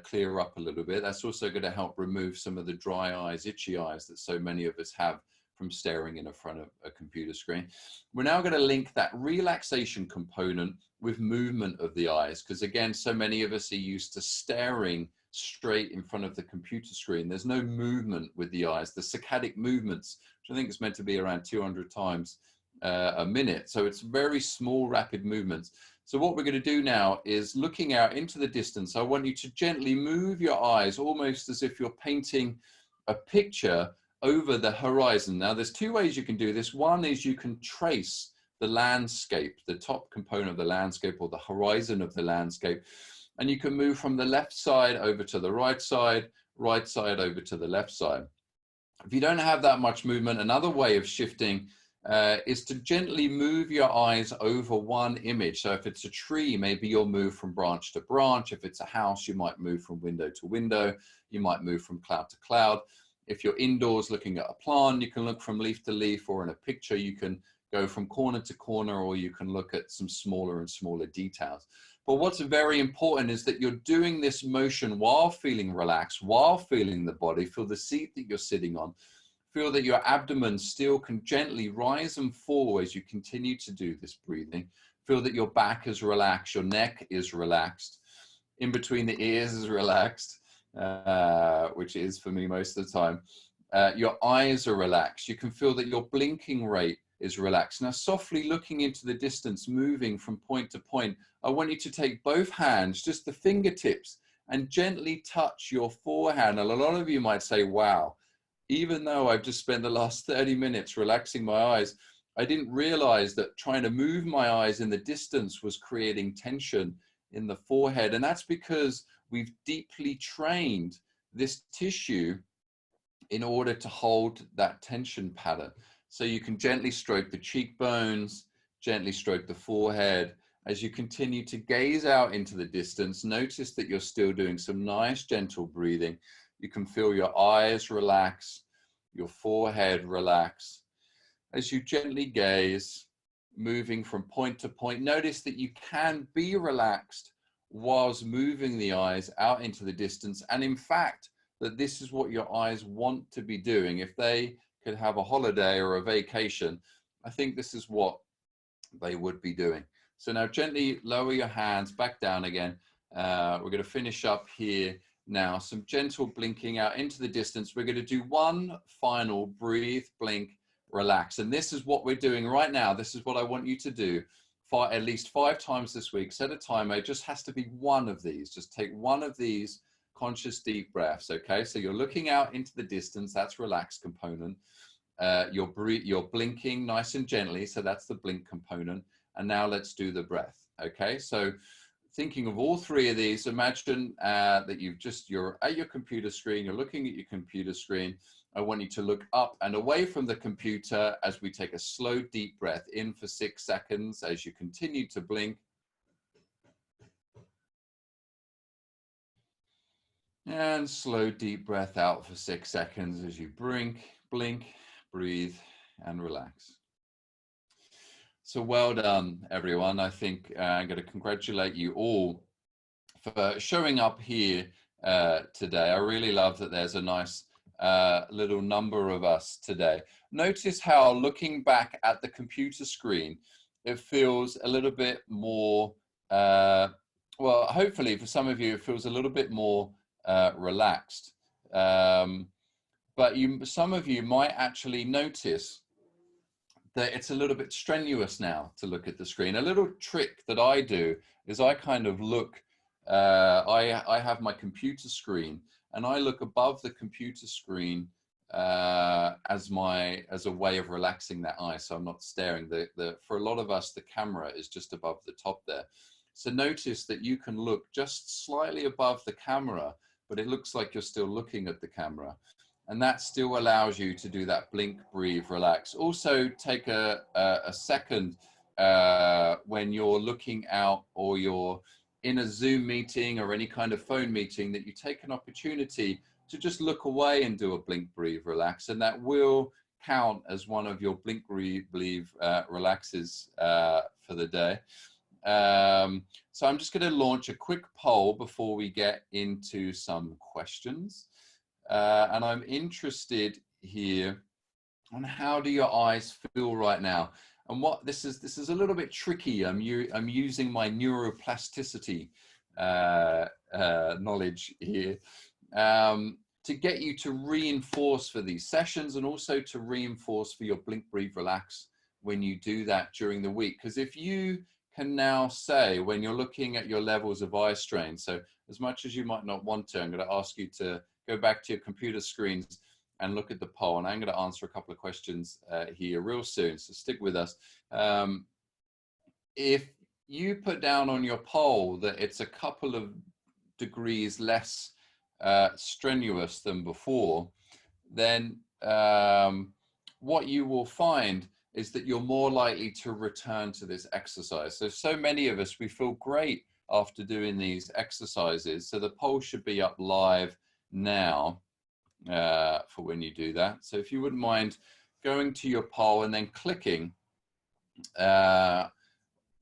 clear up a little bit. That's also going to help remove some of the dry eyes, itchy eyes that so many of us have from staring in front of a computer screen. We're now going to link that relaxation component with movement of the eyes, because again, so many of us are used to staring straight in front of the computer screen. There's no movement with the eyes. The saccadic movements, which I think is meant to be around 200 times a minute. So it's very small, rapid movements. So what we're going to do now is looking out into the distance. I want you to gently move your eyes almost as if you're painting a picture over the horizon. Now there's two ways you can do this. One is you can trace the landscape, the top component of the landscape or the horizon of the landscape. And you can move from the left side over to the right side over to the left side. If you don't have that much movement, another way of shifting is to gently move your eyes over one image. So if it's a tree, maybe you'll move from branch to branch. If it's a house, you might move from window to window. You might move from cloud to cloud. If you're indoors looking at a plant, you can look from leaf to leaf, or in a picture, you can go from corner to corner, or you can look at some smaller and smaller details. But what's very important is that you're doing this motion while feeling relaxed, while feeling the body. Feel the seat that you're sitting on. Feel that your abdomen still can gently rise and fall as you continue to do this breathing. Feel that your back is relaxed, your neck is relaxed, in between the ears is relaxed, which is for me most of the time. Your eyes are relaxed. You can feel that your blinking rate is relaxed. Now, softly looking into the distance, moving from point to point, I want you to take both hands, just the fingertips, and gently touch your forehand. And a lot of you might say, wow, even though I've just spent the last 30 minutes relaxing my eyes, I didn't realize that trying to move my eyes in the distance was creating tension in the forehead. And that's because we've deeply trained this tissue in order to hold that tension pattern. So you can gently stroke the cheekbones, gently stroke the forehead. As you continue to gaze out into the distance, notice that you're still doing some nice gentle breathing. You can feel your eyes relax, your forehead relax. As you gently gaze, moving from point to point, notice that you can be relaxed whilst moving the eyes out into the distance. And in fact, that this is what your eyes want to be doing. If they could have a holiday or a vacation, I think this is what they would be doing. So now gently lower your hands back down again. We're going to finish up here now. Some gentle blinking out into the distance. We're going to do one final breathe, blink, relax. And this is what we're doing right now. This is what I want you to do for at least 5 times this week. Set a timer. It just has to be one of these. Just take one of these conscious deep breaths. Okay, so you're looking out into the distance. That's relaxed component. You're blinking nice and gently. So that's the blink component. And now let's do the breath. Okay, so thinking of all 3 of these, imagine that you're at your computer screen, you're looking at your computer screen. I want you to look up and away from the computer as we take a slow, deep breath in for 6 seconds as you continue to blink. And slow deep breath out for 6 seconds as you blink, breathe, and relax. So well done, everyone. I think I'm going to congratulate you all for showing up here today. I really love that there's a nice little number of us today. Notice how looking back at the computer screen, it feels a little bit more, well, hopefully for some of you, it feels a little bit more relaxed. But some of you might actually notice that it's a little bit strenuous now to look at the screen. A little trick that I do is I kind of look, I have my computer screen and I look above the computer screen as a way of relaxing that eye, so I'm not staring. For a lot of us, the camera is just above the top there. So notice that you can look just slightly above the camera, but it looks like you're still looking at the camera. And that still allows you to do that blink, breathe, relax. Also take a second when you're looking out or you're in a Zoom meeting or any kind of phone meeting, that you take an opportunity to just look away and do a blink, breathe, relax. And that will count as one of your blink, breathe, relaxes for the day. So I'm just going to launch a quick poll before we get into some questions. And I'm interested here on how do your eyes feel right now. And what this is a little bit tricky. I'm using my neuroplasticity knowledge here to get you to reinforce for these sessions and also to reinforce for your blink, breathe, relax when you do that during the week. Because if you can now say when you're looking at your levels of eye strain, so as much as you might not want to, I'm going to ask you to go back to your computer screens and look at the poll. And I'm going to answer a couple of questions here real soon, so stick with us. If you put down on your poll that it's a couple of degrees less strenuous than before, then what you will find is that you're more likely to return to this exercise. So many of us, we feel great after doing these exercises. So the poll should be up live now for when you do that. So if you wouldn't mind going to your poll and then clicking,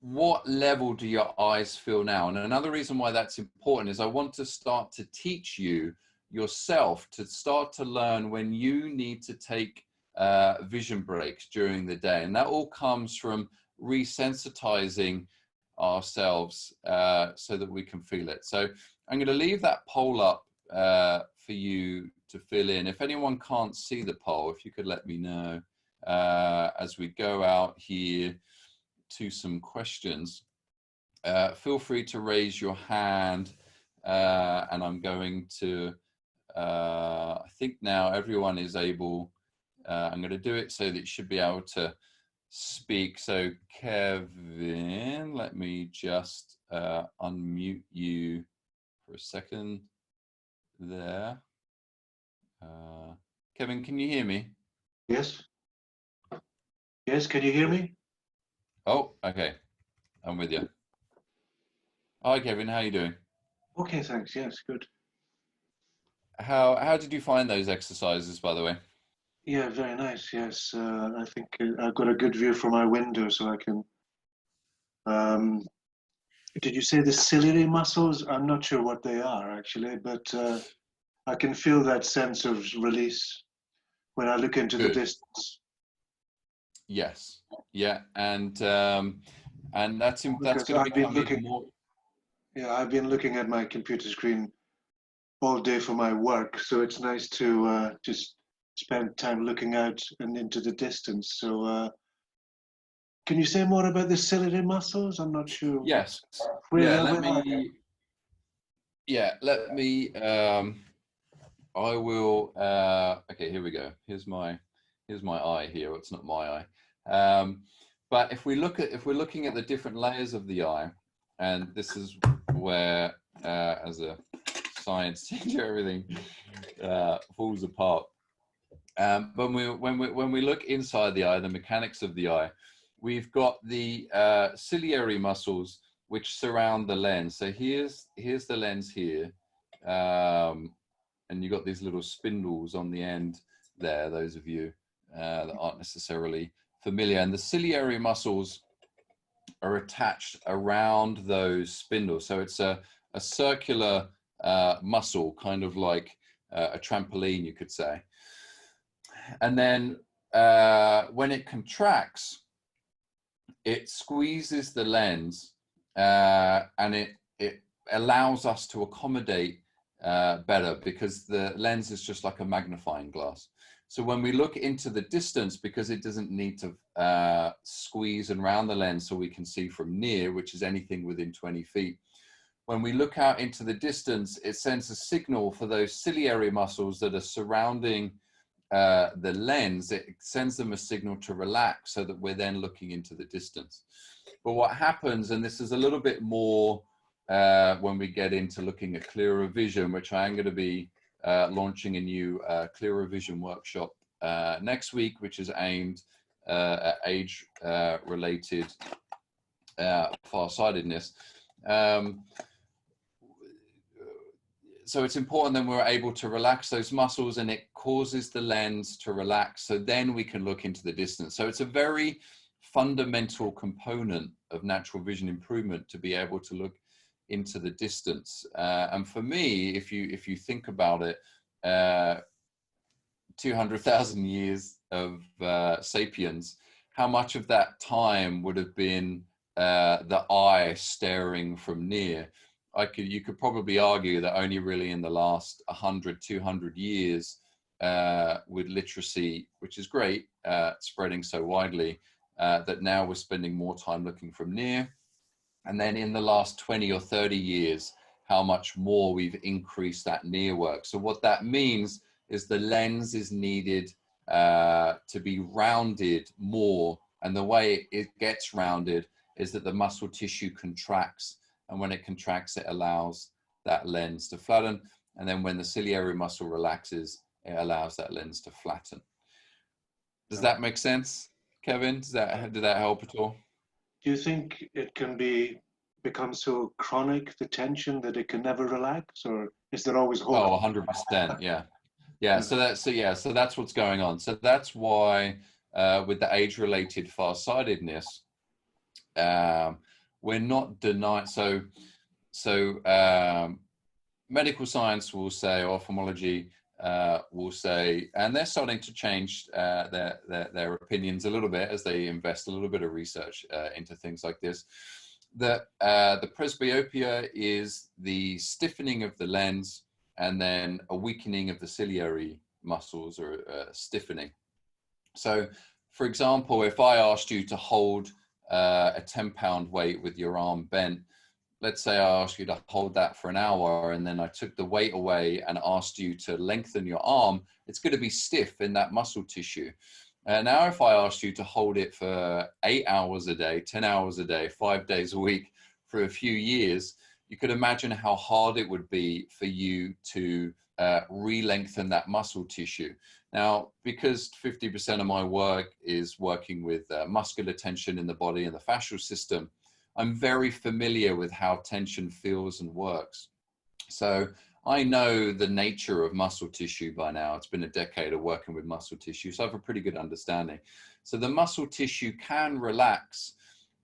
what level do your eyes feel now? And another reason why that's important is I want to start to teach you yourself to start to learn when you need to take vision breaks during the day. And that all comes from resensitizing ourselves so that we can feel it. So I'm going to leave that poll up for you to fill in. If anyone can't see the poll, if you could let me know as we go out here to some questions. Feel free to raise your hand and I'm going to, I think now everyone is able, I'm going to do it so that you should be able to speak. So Kevin, let me just unmute you for a second there. Kevin, can you hear me? Yes. Yes, can you hear me? Oh, okay. I'm with you. Hi, Kevin. How are you doing? Okay, thanks. Yes, good. How did you find those exercises, by the way? Yeah, very nice. Yes, I think I've got a good view from my window, so I can. Did you say the ciliary muscles? I'm not sure what they are actually, but I can feel that sense of release when I look into the Good. distance. Yes. Yeah, and that's going to become even more. Yeah, I've been looking at my computer screen all day for my work, so it's nice to just spend time looking out and into the distance. So, can you say more about the ciliary muscles? I'm not sure. Yes. Let me. I will. Okay, here we go. Here's my eye here. It's not my eye. But if we're looking at the different layers of the eye, and this is where, as a science teacher, everything falls apart. When we look inside the eye, the mechanics of the eye, we've got the ciliary muscles which surround the lens. So here's the lens here, and you've got these little spindles on the end there, those of you that aren't necessarily familiar. And the ciliary muscles are attached around those spindles. So it's a circular muscle, kind of like a trampoline, you could say. And then when it contracts, it squeezes the lens and it allows us to accommodate better, because the lens is just like a magnifying glass. So when we look into the distance, because it doesn't need to squeeze and round the lens so we can see from near, which is anything within 20 feet. When we look out into the distance, it sends a signal for those ciliary muscles that are surrounding the lens. It sends them a signal to relax so that we're then looking into the distance. But what happens, and this is a little bit more when we get into looking at clearer vision, which I am going to be launching a new clearer vision workshop next week, which is aimed at age-related farsightedness. So it's important that we're able to relax those muscles, and it causes the lens to relax, so then we can look into the distance. So it's a very fundamental component of natural vision improvement to be able to look into the distance. And for me, if you think about it, 200,000 years of sapiens, how much of that time would have been the eye staring from near? You could probably argue that only really in the last 100, 200 years, with literacy, which is great, spreading so widely, that now we're spending more time looking from near. And then in the last 20 or 30 years, how much more we've increased that near work. So what that means is the lens is needed to be rounded more. And the way it gets rounded is that the muscle tissue contracts. And when it contracts, it allows that lens to flatten. And then when the ciliary muscle relaxes, it allows that lens to flatten. Does that make sense, Kevin? Did that help at all? Do you think it can become so chronic, the tension, that it can never relax, or is there always hope? Oh, 100%. Yeah. Yeah. So that's what's going on. So that's why with the age-related farsightedness, we're not denying. So medical science will say, or ophthalmology will say, and they're starting to change their opinions a little bit as they invest a little bit of research into things like this, that the presbyopia is the stiffening of the lens and then a weakening of the ciliary muscles, or stiffening. So, for example, if I asked you to hold a 10-pound weight with your arm bent, let's say I asked you to hold that for an hour, and then I took the weight away and asked you to lengthen your arm, it's going to be stiff in that muscle tissue. Now, if I asked you to hold it for 8 hours a day, 10 hours a day, 5 days a week for a few years, you could imagine how hard it would be for you to re-lengthen that muscle tissue. Now, because 50% of my work is working with muscular tension in the body and the fascial system, I'm very familiar with how tension feels and works. So I know the nature of muscle tissue by now. It's been a decade of working with muscle tissue, so I have a pretty good understanding. So the muscle tissue can relax,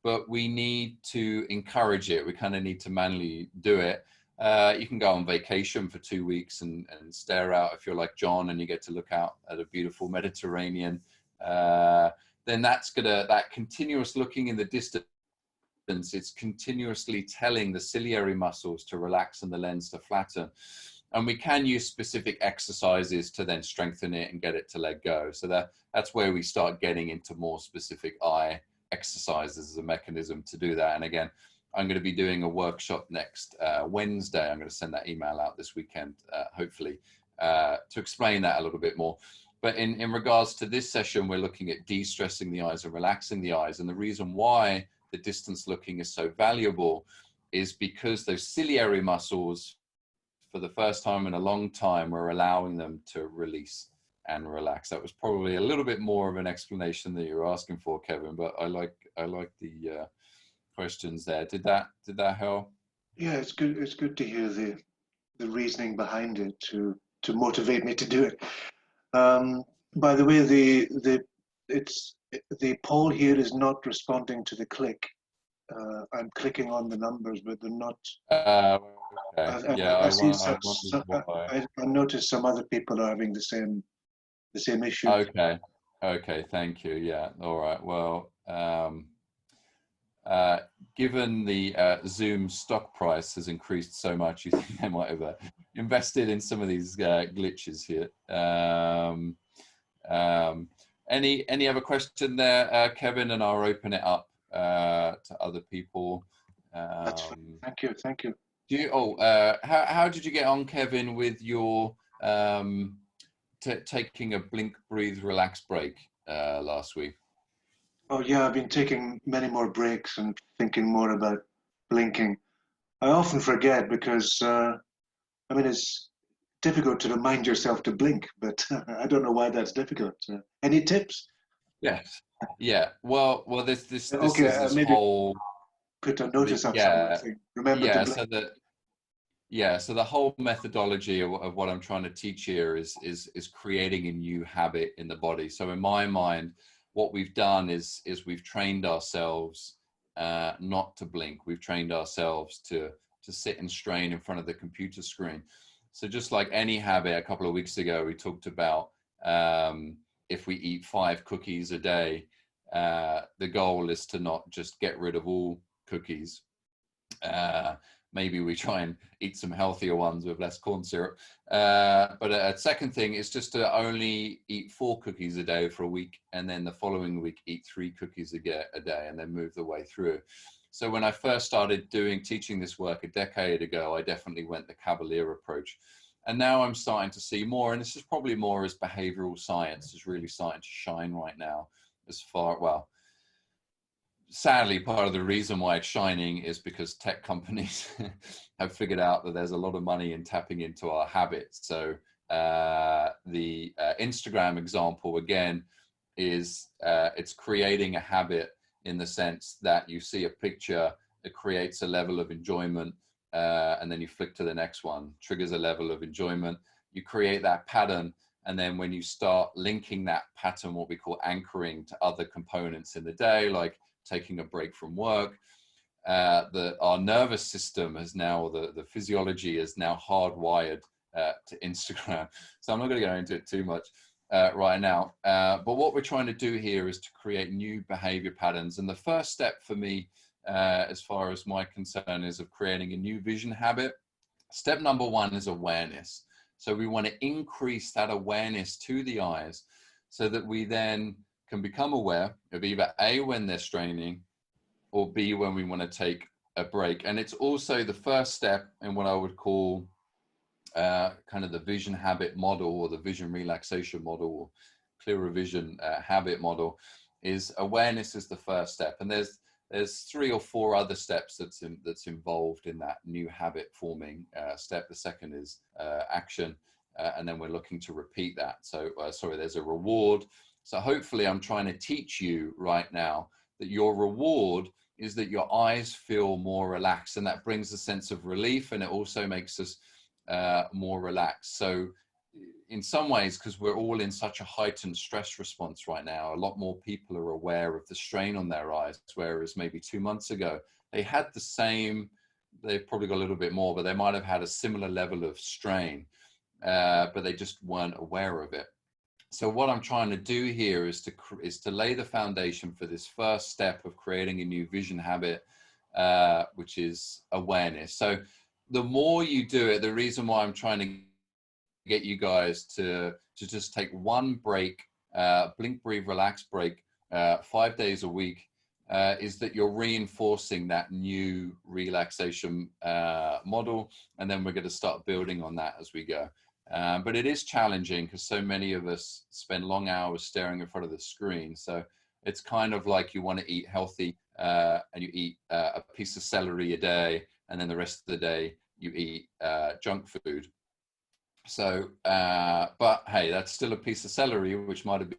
but we need to encourage it. We kind of need to manually do it. You can go on vacation for 2 weeks and stare out, if you're like John, and you get to look out at a beautiful Mediterranean. Then that continuous looking in the distance, it's continuously telling the ciliary muscles to relax and the lens to flatten. And we can use specific exercises to then strengthen it and get it to let go. So that's where we start getting into more specific eye exercises as a mechanism to do that. And again, I'm going to be doing a workshop next Wednesday. I'm going to send that email out this weekend, hopefully, to explain that a little bit more. But in regards to this session, we're looking at de-stressing the eyes and relaxing the eyes. And the reason why the distance looking is so valuable is because those ciliary muscles, for the first time in a long time, we're allowing them to release and relax. That was probably a little bit more of an explanation that you're asking for, Kevin, but I like the questions there. Did that help? Yeah, it's good. It's good to hear the reasoning behind it, to to motivate me to do it. By the way, the poll here is not responding to the click. I'm clicking on the numbers, but they're not. Okay. Yeah, I see I wondered why. I noticed some other people are having the same issue. Okay. Okay. Thank you. Yeah. All right. Well, given the Zoom stock price has increased so much, you think they might have invested in some of these glitches here. Any other question there, Kevin? And I'll open it up to other people. That's fine. Thank you. Thank you. How did you get on, Kevin, with your taking a blink, breathe, relax break last week? Oh yeah, I've been taking many more breaks and thinking more about blinking. I often forget because I mean it's difficult to remind yourself to blink, but I don't know why that's difficult. Any tips? Yes. Yeah. Well, this Okay, is this maybe whole put a notice up somewhere. Saying, remember to blink. So the whole methodology of what I'm trying to teach here is creating a new habit in the body. So in my mind, what we've done is we've trained ourselves not to blink. We've trained ourselves to sit and strain in front of the computer screen. So just like any habit, a couple of weeks ago we talked about if we eat 5 cookies a day, the goal is to not just get rid of all cookies. Maybe we try and eat some healthier ones with less corn syrup. But a second thing is just to only eat 4 cookies a day for a week, and then the following week eat 3 cookies a day, and then move the way through. So when I first started teaching this work a decade ago, I definitely went the Cavalier approach. And now I'm starting to see more, and this is probably more as behavioral science is really starting to shine right now. Sadly, part of the reason why it's shining is because tech companies have figured out that there's a lot of money in tapping into our habits. So the Instagram example, again, is it's creating a habit in the sense that you see a picture, it creates a level of enjoyment, and then you flick to the next one, triggers a level of enjoyment. You create that pattern, and then when you start linking that pattern, what we call anchoring, to other components in the day, like taking a break from work, our nervous system has now, the physiology is now hardwired to Instagram. So I'm not going to go into it too much right now. But what we're trying to do here is to create new behavior patterns. And the first step for me, as far as my concern is, of creating a new vision habit, step number 1 is awareness. So we want to increase that awareness to the eyes so that we then can become aware of either A, when they're straining, or B, when we want to take a break. And it's also the first step in what I would call kind of the vision habit model, or the vision relaxation model, or clearer vision habit model. Is awareness is the first step, and there's 3 or 4 other steps that's involved in that new habit forming step. The second is action, and then we're looking to repeat that. So there's a reward. So hopefully I'm trying to teach you right now that your reward is that your eyes feel more relaxed, and that brings a sense of relief, and it also makes us more relaxed. So in some ways, because we're all in such a heightened stress response right now, a lot more people are aware of the strain on their eyes, whereas maybe 2 months ago, they had the same, they've probably got a little bit more, but they might have had a similar level of strain, but they just weren't aware of it. So what I'm trying to do here is to lay the foundation for this first step of creating a new vision habit, which is awareness. So the more you do it, the reason why I'm trying to get you guys to just take 1 break, blink, breathe, relax break, 5 days a week, is that you're reinforcing that new relaxation model, and then we're going to start building on that as we go. But it is challenging because so many of us spend long hours staring in front of the screen. So it's kind of like you want to eat healthy, and you eat a piece of celery a day, and then the rest of the day you eat junk food. So, but hey, that's still a piece of celery, which might have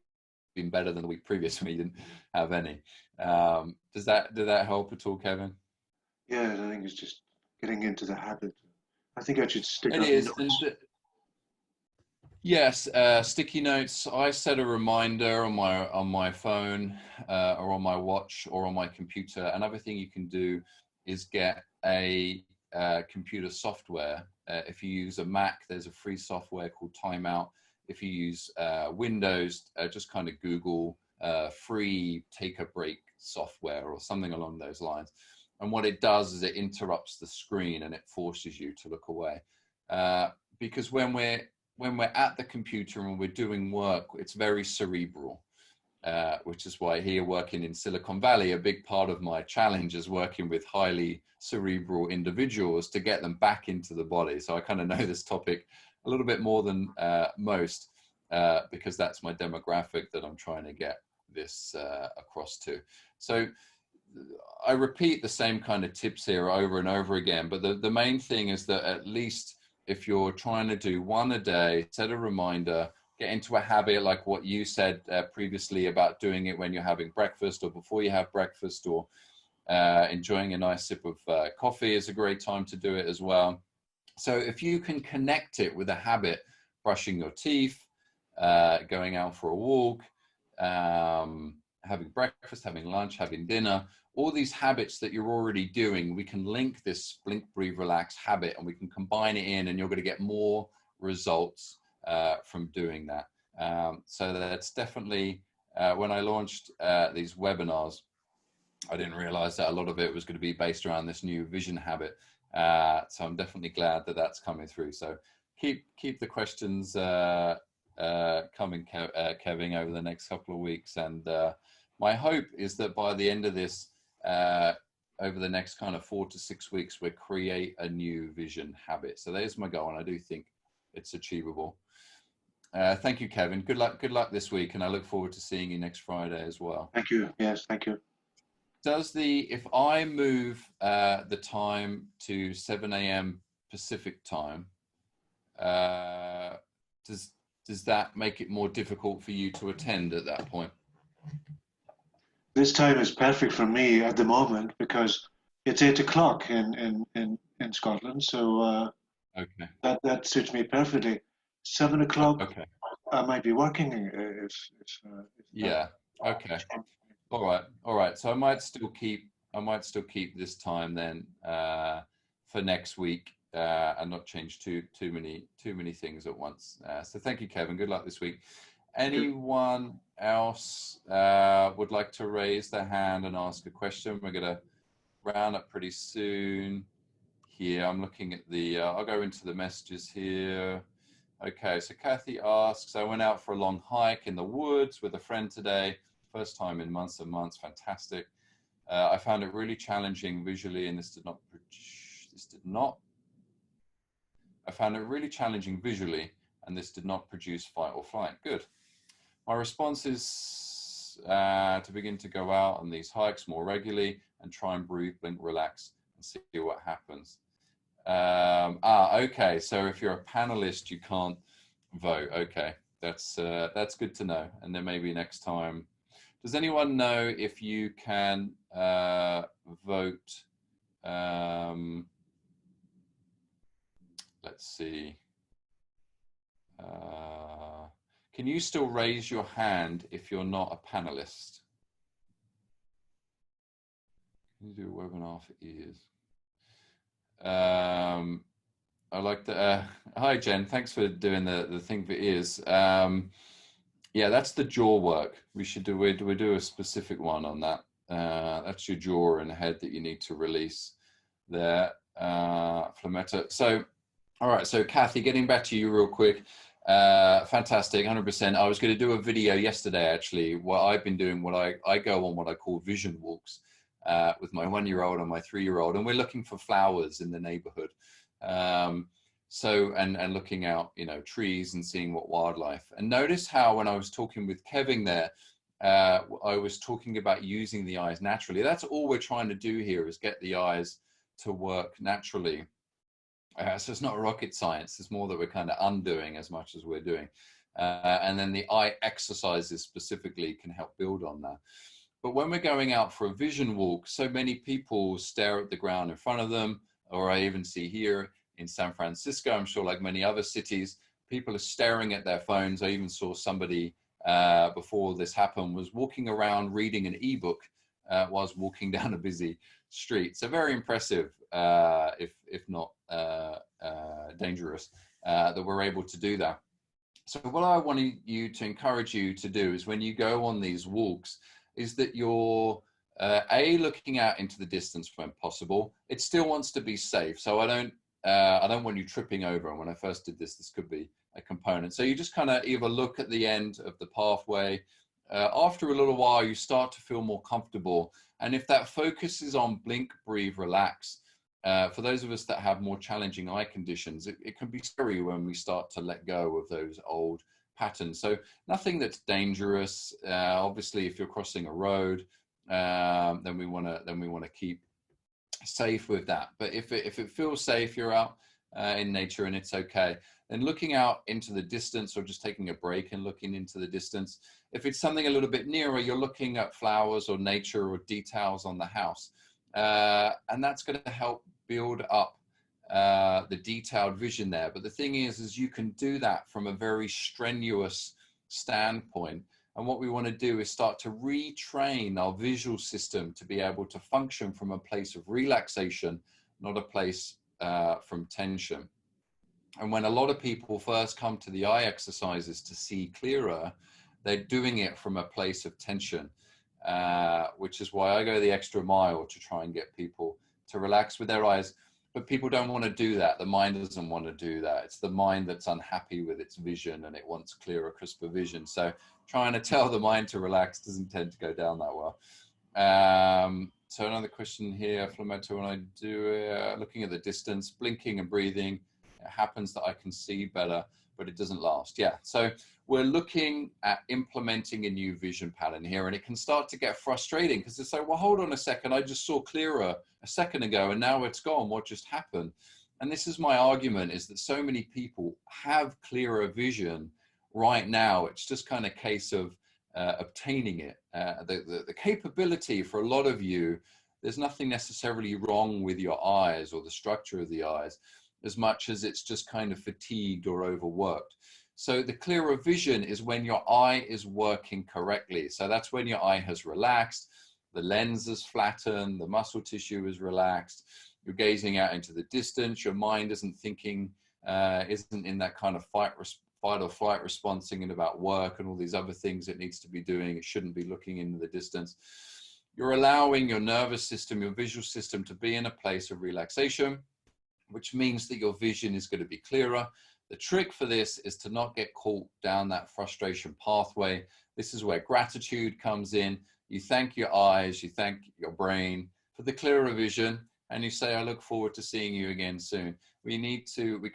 been better than the week previous when you didn't have any. Did that help at all, Kevin? Yeah, I think it's just getting into the habit. I think I should stick It up is. notes. Yes, sticky notes. I set a reminder on my phone or on my watch or on my computer. Another thing you can do is get a computer software. If you use a Mac, there's a free software called Timeout. If you use Windows, just kind of Google free take a break software or something along those lines. And what it does is it interrupts the screen and it forces you to look away. Because when we're at the computer and we're doing work, it's very cerebral, which is why here working in Silicon Valley, a big part of my challenge is working with highly cerebral individuals to get them back into the body. So I kind of know this topic a little bit more than most because that's my demographic that I'm trying to get this across to. So I repeat the same kind of tips here over and over again, but the main thing is that at least if you're trying to do one a day, set a reminder, get into a habit like what you said previously about doing it when you're having breakfast or before you have breakfast, or enjoying a nice sip of coffee is a great time to do it as well. So if you can connect it with a habit, brushing your teeth, going out for a walk, having breakfast, having lunch, having dinner, all these habits that you're already doing, we can link this blink, breathe, relax habit and we can combine it in, and you're going to get more results from doing that. So that's definitely, when I launched these webinars, I didn't realize that a lot of it was going to be based around this new vision habit. So I'm definitely glad that that's coming through. So keep the questions coming, Kevin, over the next couple of weeks. And my hope is that by the end of this, over the next kind of 4 to 6 weeks, we'll create a new vision habit. So there's my goal, and I do think it's achievable. Thank you, Kevin. Good luck this week, and I look forward to seeing you next Friday as well. Thank you. Yes, thank you. If I move the time to 7 a.m. Pacific time, does that make it more difficult for you to attend at that point? This time is perfect for me at the moment because it's 8 o'clock in Scotland, so Okay. that suits me perfectly. 7 o'clock, Okay. I might be working if Yeah. Okay. All right. So I might still keep this time then for next week and not change too many things at once. So thank you, Kevin. Good luck this week. Anyone else would like to raise their hand and ask a question? We're going to round up pretty soon. Here, I'm looking at the. I'll go into the messages here. Okay, so Kathy asks, I went out for a long hike in the woods with a friend today. First time in months and months. Fantastic. I found it really challenging visually, and I found it really challenging visually, and this did not produce fight or flight. Good. My response is to begin to go out on these hikes more regularly and try and breathe, blink, relax, and see what happens. Okay. So if you're a panelist, you can't vote. Okay, that's good to know. And then maybe next time. Does anyone know if you can vote? Let's see. Can you still raise your hand if you're not a panelist? Can you do a webinar for ears? I like the. Hi, Jen. Thanks for doing the thing for ears. Yeah, that's the jaw work. We do a specific one on that. That's your jaw and head that you need to release there. Flametta. So, all right. So, Kathy, getting back to you real quick. Fantastic, 100%. I was going to do a video yesterday, actually, what I've been doing, I go on what I call vision walks with my 1-year-old and my 3-year-old, and we're looking for flowers in the neighborhood. And looking out, trees and seeing what wildlife. And notice how when I was talking with Kevin there, I was talking about using the eyes naturally. That's all we're trying to do here, is get the eyes to work naturally. So it's not rocket science. It's more that we're kind of undoing as much as we're doing. And then the eye exercises specifically can help build on that. But when we're going out for a vision walk, so many people stare at the ground in front of them, or I even see here in San Francisco, I'm sure like many other cities, people are staring at their phones. I even saw somebody before this happened was walking around reading an ebook whilst walking down a busy street. So very impressive, if not dangerous, that we're able to do that. So what I want you to encourage you to do is when you go on these walks, is that you're looking out into the distance when possible. It still wants to be safe. So I don't want you tripping over. And when I first did this, this could be a component. So you just kind of either look at the end of the pathway. After a little while, you start to feel more comfortable. And if that focus is on blink, breathe, relax, for those of us that have more challenging eye conditions, it can be scary when we start to let go of those old patterns. So nothing that's dangerous. Obviously, if you're crossing a road, then we want to keep safe with that. But if it feels safe, you're out in nature and it's okay. Then looking out into the distance, or just taking a break and looking into the distance. If it's something a little bit nearer, you're looking at flowers or nature or details on the house. And that's going to help build up the detailed vision there. But the thing is you can do that from a very strenuous standpoint. And what we want to do is start to retrain our visual system to be able to function from a place of relaxation, not a place from tension. And when a lot of people first come to the eye exercises to see clearer, they're doing it from a place of tension. Which is why I go the extra mile to try and get people to relax with their eyes. But people don't want to do that. The mind doesn't want to do that. It's the mind that's unhappy with its vision and it wants clearer, crisper vision. So trying to tell the mind to relax doesn't tend to go down that well. So another question here, Flametta, when I do looking at the distance, blinking and breathing, it happens that I can see better, but it doesn't last. Yeah, so we're looking at implementing a new vision pattern here, and it can start to get frustrating because it's like, well, hold on a second, I just saw clearer a second ago and now it's gone. What just happened? And this is my argument, is that so many people have clearer vision right now. It's just kind of a case of obtaining it. The capability for a lot of you, there's nothing necessarily wrong with your eyes or the structure of the eyes, as much as it's just kind of fatigued or overworked. So the clearer vision is when your eye is working correctly. So that's when your eye has relaxed, the lens is flattened, the muscle tissue is relaxed, you're gazing out into the distance, your mind isn't thinking, isn't in that kind of fight or flight response, thinking about work and all these other things it needs to be doing. It shouldn't be looking into the distance. You're allowing your nervous system, your visual system to be in a place of relaxation, which means that your vision is going to be clearer. The trick for this is to not get caught down that frustration pathway. This is where gratitude comes in. You thank your eyes, you thank your brain for the clearer vision, and you say, I look forward to seeing you again soon. We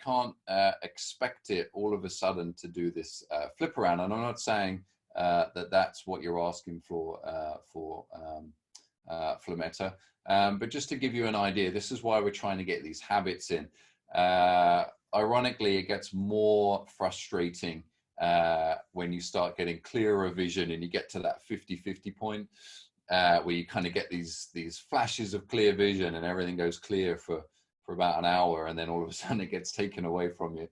can't expect it all of a sudden to do this flip around. And I'm not saying that that's what you're asking for Flametta. But just to give you an idea, this is why we're trying to get these habits in. Ironically, it gets more frustrating when you start getting clearer vision and you get to that 50-50 point where you kind of get these flashes of clear vision and everything goes clear for about an hour, and then all of a sudden it gets taken away from you.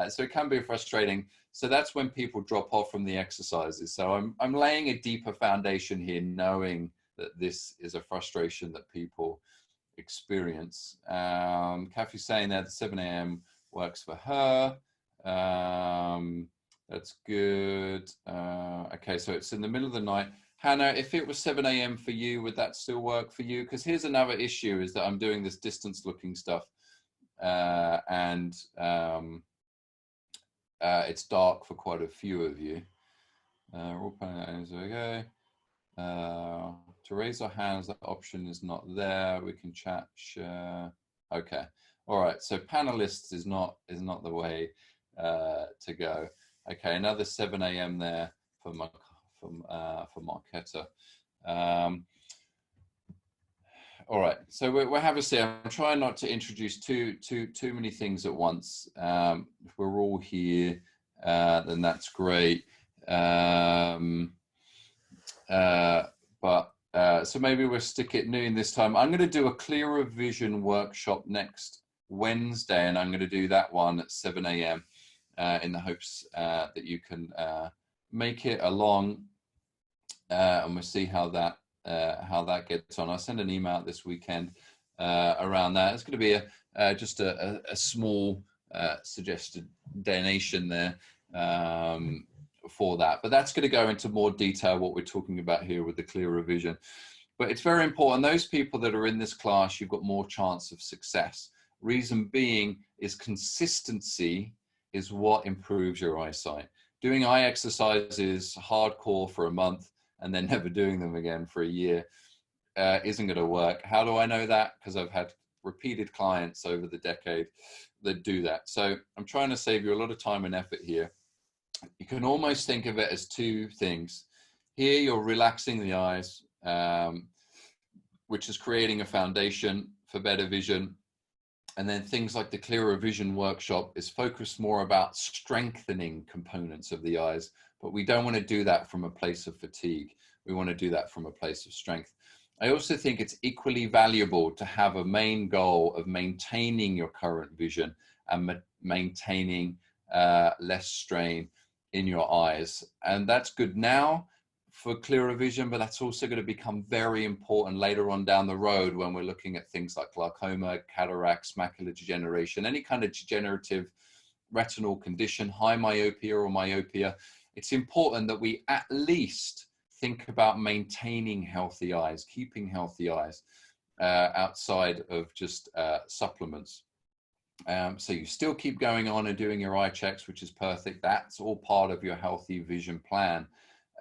So it can be frustrating. So that's when people drop off from the exercises. So I'm laying a deeper foundation here, knowing that this is a frustration that people experience. Kathy's saying that the 7 a.m. works for her. That's good. Okay, so it's in the middle of the night. Hannah, if it was 7 a.m. for you, would that still work for you? Because here's another issue, is that I'm doing this distance looking stuff and it's dark for quite a few of you. All panels, okay. To raise our hands, that option is not there. We can chat, share. Okay, all right. So panelists is not the way to go. Okay, another 7 a.m. there for Marquetta. All right, so we're having to. I'm trying not to introduce too many things at once. If we're all here, then that's great. So maybe we'll stick it noon this time. I'm going to do a clearer vision workshop next Wednesday, and I'm going to do that one at 7 a.m. in the hopes that you can make it along, and we'll see how that gets on. I'll send an email out this weekend around that. It's going to be just a small suggested donation there for that, but that's going to go into more detail what we're talking about here with the clearer vision. But it's very important, those people that are in this class, you've got more chance of success. Reason being is consistency is what improves your eyesight. Doing eye exercises hardcore for a month and then never doing them again for a year isn't going to work. How do I know that? Because I've had repeated clients over the decade that do that. So I'm trying to save you a lot of time and effort here. You can almost think of it as two things. Here you're relaxing the eyes, which is creating a foundation for better vision. And then things like the clearer vision workshop is focused more about strengthening components of the eyes, but we don't want to do that from a place of fatigue. We want to do that from a place of strength. I also think it's equally valuable to have a main goal of maintaining your current vision and maintaining less strain in your eyes. And that's good now for clearer vision, but that's also going to become very important later on down the road when we're looking at things like glaucoma, cataracts, macular degeneration, any kind of degenerative retinal condition, high myopia or myopia. It's important that we at least think about maintaining healthy eyes, keeping healthy eyes outside of just supplements. So you still keep going on and doing your eye checks, which is perfect. That's all part of your healthy vision plan,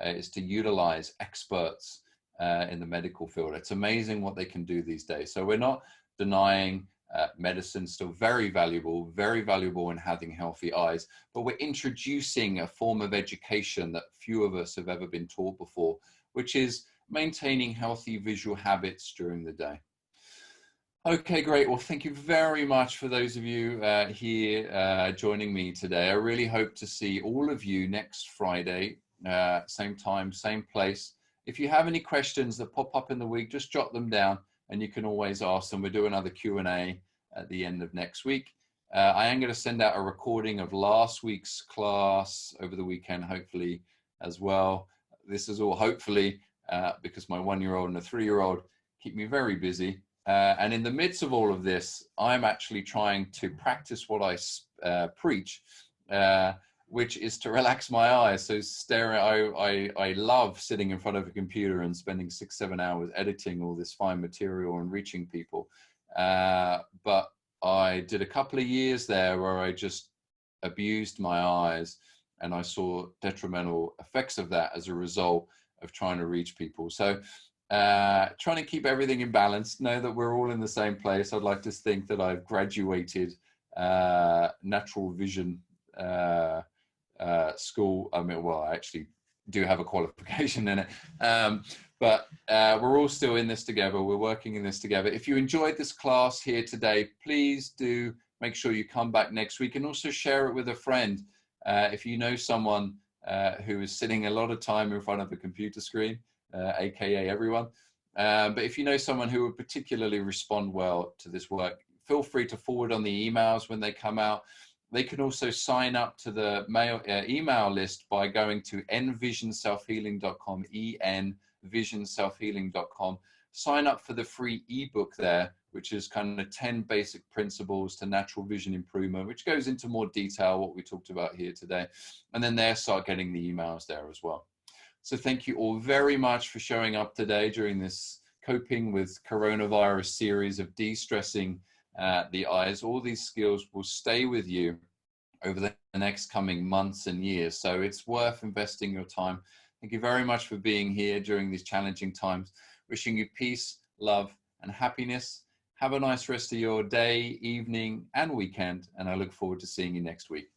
is to utilize experts in the medical field. It's amazing what they can do these days. So we're not denying medicine, still very valuable in having healthy eyes, but we're introducing a form of education that few of us have ever been taught before, which is maintaining healthy visual habits during the day. Okay, great. Well, thank you very much for those of you here joining me today. I really hope to see all of you next Friday, same time, same place. If you have any questions that pop up in the week, just jot them down and you can always ask them. We'll do another Q&A at the end of next week. I am going to send out a recording of last week's class over the weekend, hopefully as well. This is all hopefully because my 1-year-old and a 3-year-old keep me very busy. And in the midst of all of this, I'm actually trying to practice what I preach, which is to relax my eyes. So I love sitting in front of a computer and spending 6-7 hours editing all this fine material and reaching people. But I did a couple of years there where I just abused my eyes, and I saw detrimental effects of that as a result of trying to reach people. So trying to keep everything in balance, know that we're all in the same place. I'd like to think that I've graduated natural vision school. I mean, well, I actually do have a qualification in it, but we're all still in this together. We're working in this together. If you enjoyed this class here today, please do make sure you come back next week and also share it with a friend. If you know someone who is sitting a lot of time in front of a computer screen, aka everyone, but if you know someone who would particularly respond well to this work, feel free to forward on the emails when they come out. They can also sign up to the email list by going to envisionselfhealing.com, envisionselfhealing.com. Sign up for the free ebook there, which is kind of 10 basic principles to natural vision improvement, which goes into more detail what we talked about here today. And then there, start getting the emails there as well. So thank you all very much for showing up today during this coping with coronavirus series of de-stressing the eyes. All these skills will stay with you over the next coming months and years. So it's worth investing your time. Thank you very much for being here during these challenging times. Wishing you peace, love, and happiness. Have a nice rest of your day, evening, and weekend. And I look forward to seeing you next week.